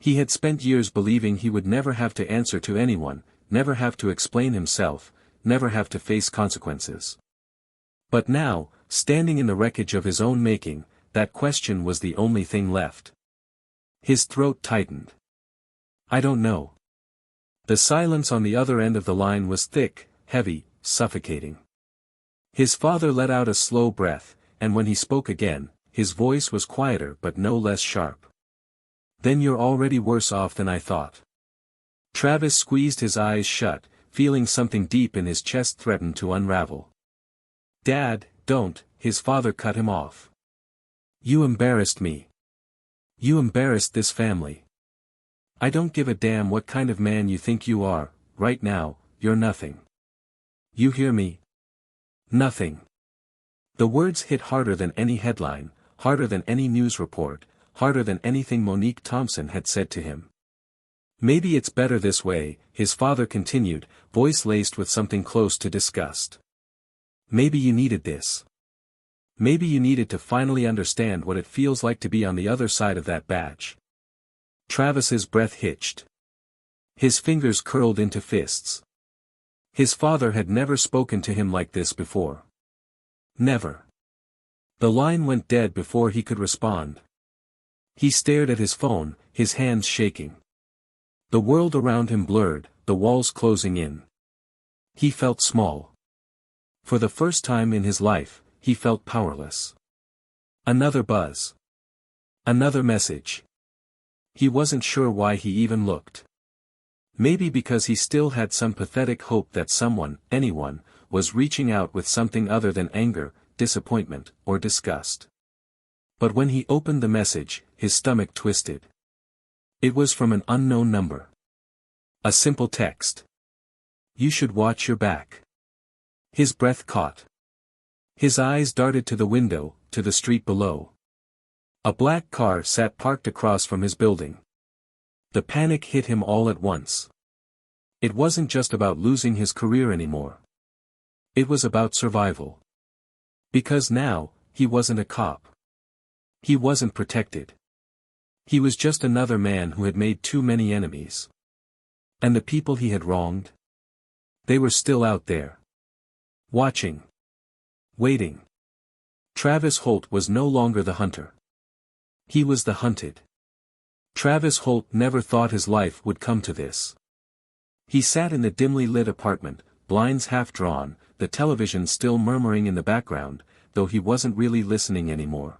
He had spent years believing he would never have to answer to anyone, never have to explain himself, never have to face consequences. But now, standing in the wreckage of his own making, that question was the only thing left. His throat tightened. I don't know. The silence on the other end of the line was thick, heavy, suffocating. His father let out a slow breath, and when he spoke again, his voice was quieter but no less sharp. Then you're already worse off than I thought. Travis squeezed his eyes shut, feeling something deep in his chest threaten to unravel. Dad, don't, his father cut him off. You embarrassed me. You embarrassed this family. I don't give a damn what kind of man you think you are, right now, you're nothing. You hear me? Nothing. The words hit harder than any headline, harder than any news report, harder than anything Monique Thompson had said to him. Maybe it's better this way, his father continued, voice laced with something close to disgust. Maybe you needed this. Maybe you needed to finally understand what it feels like to be on the other side of that badge. Travis's breath hitched. His fingers curled into fists. His father had never spoken to him like this before. Never. The line went dead before he could respond. He stared at his phone, his hands shaking. The world around him blurred, the walls closing in. He felt small. For the first time in his life, he felt powerless. Another buzz. Another message. He wasn't sure why he even looked. Maybe because he still had some pathetic hope that someone, anyone, was reaching out with something other than anger, disappointment, or disgust. But when he opened the message, his stomach twisted. It was from an unknown number. A simple text. You should watch your back. His breath caught. His eyes darted to the window, to the street below. A black car sat parked across from his building. The panic hit him all at once. It wasn't just about losing his career anymore. It was about survival. Because now, he wasn't a cop. He wasn't protected. He was just another man who had made too many enemies. And the people he had wronged? They were still out there. Watching. Waiting. Travis Holt was no longer the hunter. He was the hunted. Travis Holt never thought his life would come to this. He sat in the dimly lit apartment, blinds half drawn, the television still murmuring in the background, though he wasn't really listening anymore.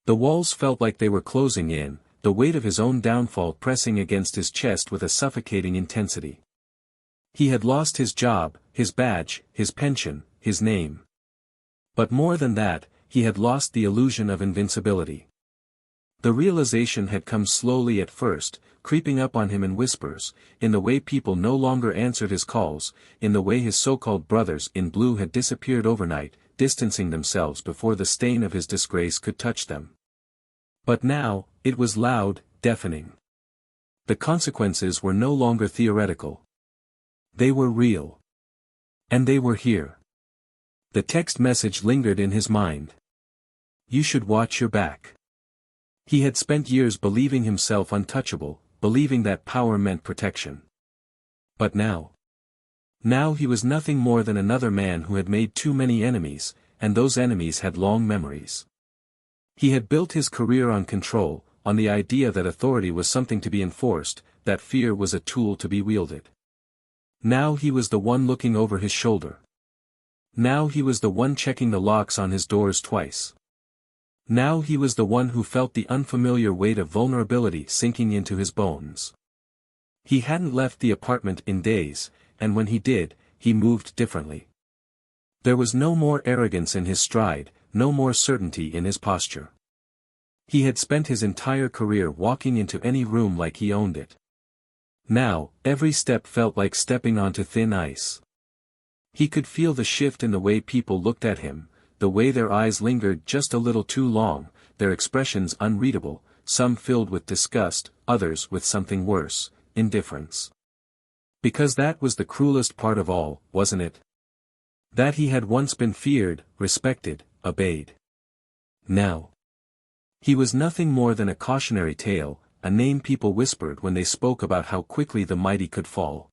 The walls felt like they were closing in, the weight of his own downfall pressing against his chest with a suffocating intensity. He had lost his job, his badge, his pension, his name. But more than that, he had lost the illusion of invincibility. The realization had come slowly at first, creeping up on him in whispers, in the way people no longer answered his calls, in the way his so-called brothers in blue had disappeared overnight, distancing themselves before the stain of his disgrace could touch them. But now, it was loud, deafening. The consequences were no longer theoretical. They were real. And they were here. The text message lingered in his mind. You should watch your back. He had spent years believing himself untouchable, believing that power meant protection. But now? Now he was nothing more than another man who had made too many enemies, and those enemies had long memories. He had built his career on control, on the idea that authority was something to be enforced, that fear was a tool to be wielded. Now he was the one looking over his shoulder. Now he was the one checking the locks on his doors twice. Now he was the one who felt the unfamiliar weight of vulnerability sinking into his bones. He hadn't left the apartment in days, and when he did, he moved differently. There was no more arrogance in his stride, no more certainty in his posture. He had spent his entire career walking into any room like he owned it. Now, every step felt like stepping onto thin ice. He could feel the shift in the way people looked at him, the way their eyes lingered just a little too long, their expressions unreadable, some filled with disgust, others with something worse, indifference. Because that was the cruelest part of all, wasn't it? That he had once been feared, respected, obeyed. Now, he was nothing more than a cautionary tale, a name people whispered when they spoke about how quickly the mighty could fall.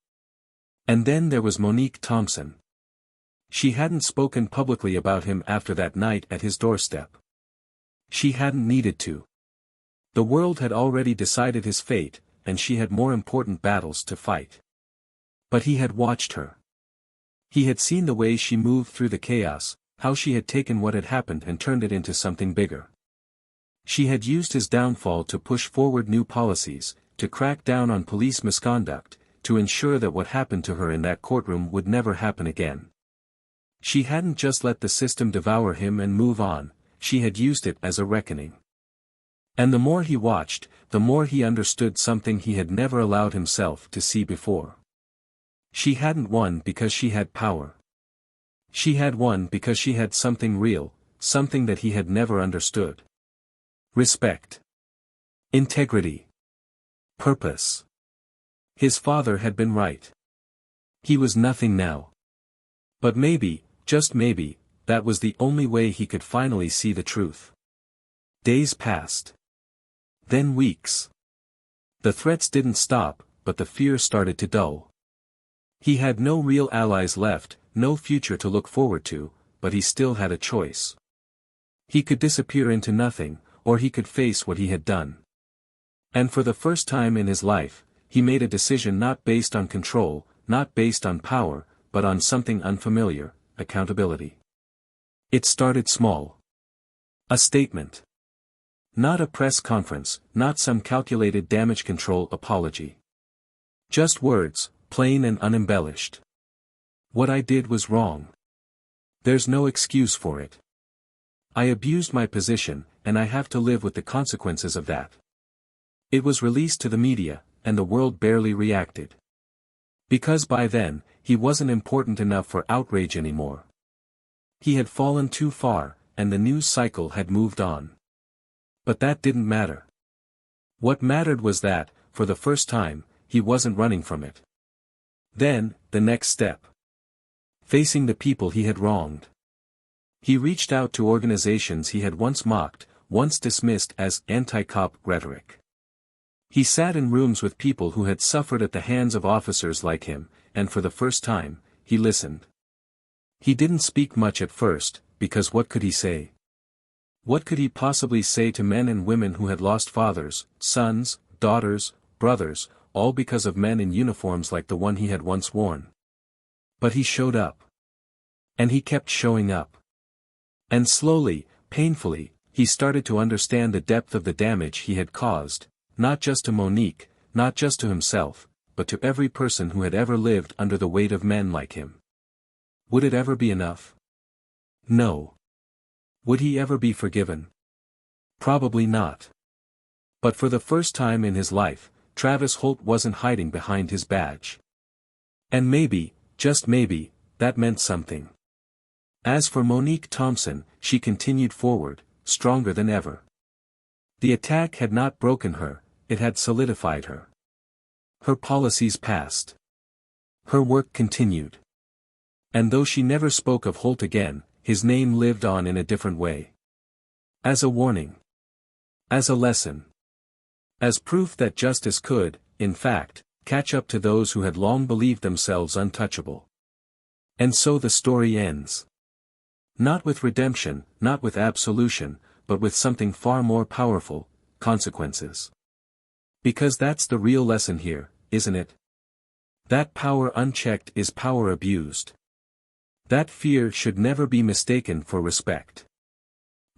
And then there was Monique Thompson. She hadn't spoken publicly about him after that night at his doorstep. She hadn't needed to. The world had already decided his fate, and she had more important battles to fight. But he had watched her. He had seen the way she moved through the chaos, how she had taken what had happened and turned it into something bigger. She had used his downfall to push forward new policies, to crack down on police misconduct, to ensure that what happened to her in that courtroom would never happen again. She hadn't just let the system devour him and move on, she had used it as a reckoning. And the more he watched, the more he understood something he had never allowed himself to see before. She hadn't won because she had power. She had won because she had something real, something that he had never understood. Respect. Integrity. Purpose. His father had been right. He was nothing now. But maybe, just maybe, that was the only way he could finally see the truth. Days passed. Then weeks. The threats didn't stop, but the fear started to dull. He had no real allies left, no future to look forward to, but he still had a choice. He could disappear into nothing, or he could face what he had done. And for the first time in his life, he made a decision not based on control, not based on power, but on something unfamiliar, accountability. It started small. A statement. Not a press conference, not some calculated damage control apology. Just words, plain and unembellished. What I did was wrong. There's no excuse for it. I abused my position, and I have to live with the consequences of that. It was released to the media, and the world barely reacted. Because by then, he wasn't important enough for outrage anymore. He had fallen too far, and the news cycle had moved on. But that didn't matter. What mattered was that, for the first time, he wasn't running from it. Then, the next step. Facing the people he had wronged. He reached out to organizations he had once mocked, once dismissed as anti-cop rhetoric. He sat in rooms with people who had suffered at the hands of officers like him, and for the first time, he listened. He didn't speak much at first, because what could he say? What could he possibly say to men and women who had lost fathers, sons, daughters, brothers, all because of men in uniforms like the one he had once worn? But he showed up. And he kept showing up. And slowly, painfully, he started to understand the depth of the damage he had caused, not just to Monique, not just to himself, but to every person who had ever lived under the weight of men like him. Would it ever be enough? No. Would he ever be forgiven? Probably not. But for the first time in his life, Travis Holt wasn't hiding behind his badge. And maybe, just maybe, that meant something. As for Monique Thompson, she continued forward, stronger than ever. The attack had not broken her, it had solidified her. Her policies passed. Her work continued. And though she never spoke of Holt again, his name lived on in a different way. As a warning. As a lesson. As proof that justice could, in fact, catch up to those who had long believed themselves untouchable. And so the story ends. Not with redemption, not with absolution, but with something far more powerful, consequences. Because that's the real lesson here, isn't it? That power unchecked is power abused. That fear should never be mistaken for respect.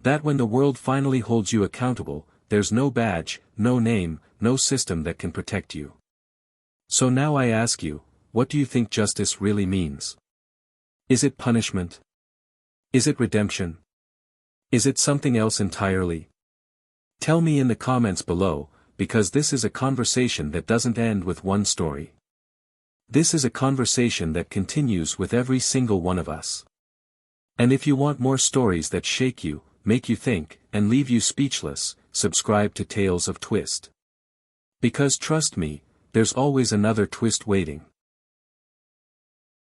That when the world finally holds you accountable, there's no badge, no name, no system that can protect you. So now I ask you, what do you think justice really means? Is it punishment? Is it redemption? Is it something else entirely? Tell me in the comments below, because this is a conversation that doesn't end with one story. This is a conversation that continues with every single one of us. And if you want more stories that shake you, make you think, and leave you speechless, subscribe to Tales of Twist. Because trust me, there's always another twist waiting.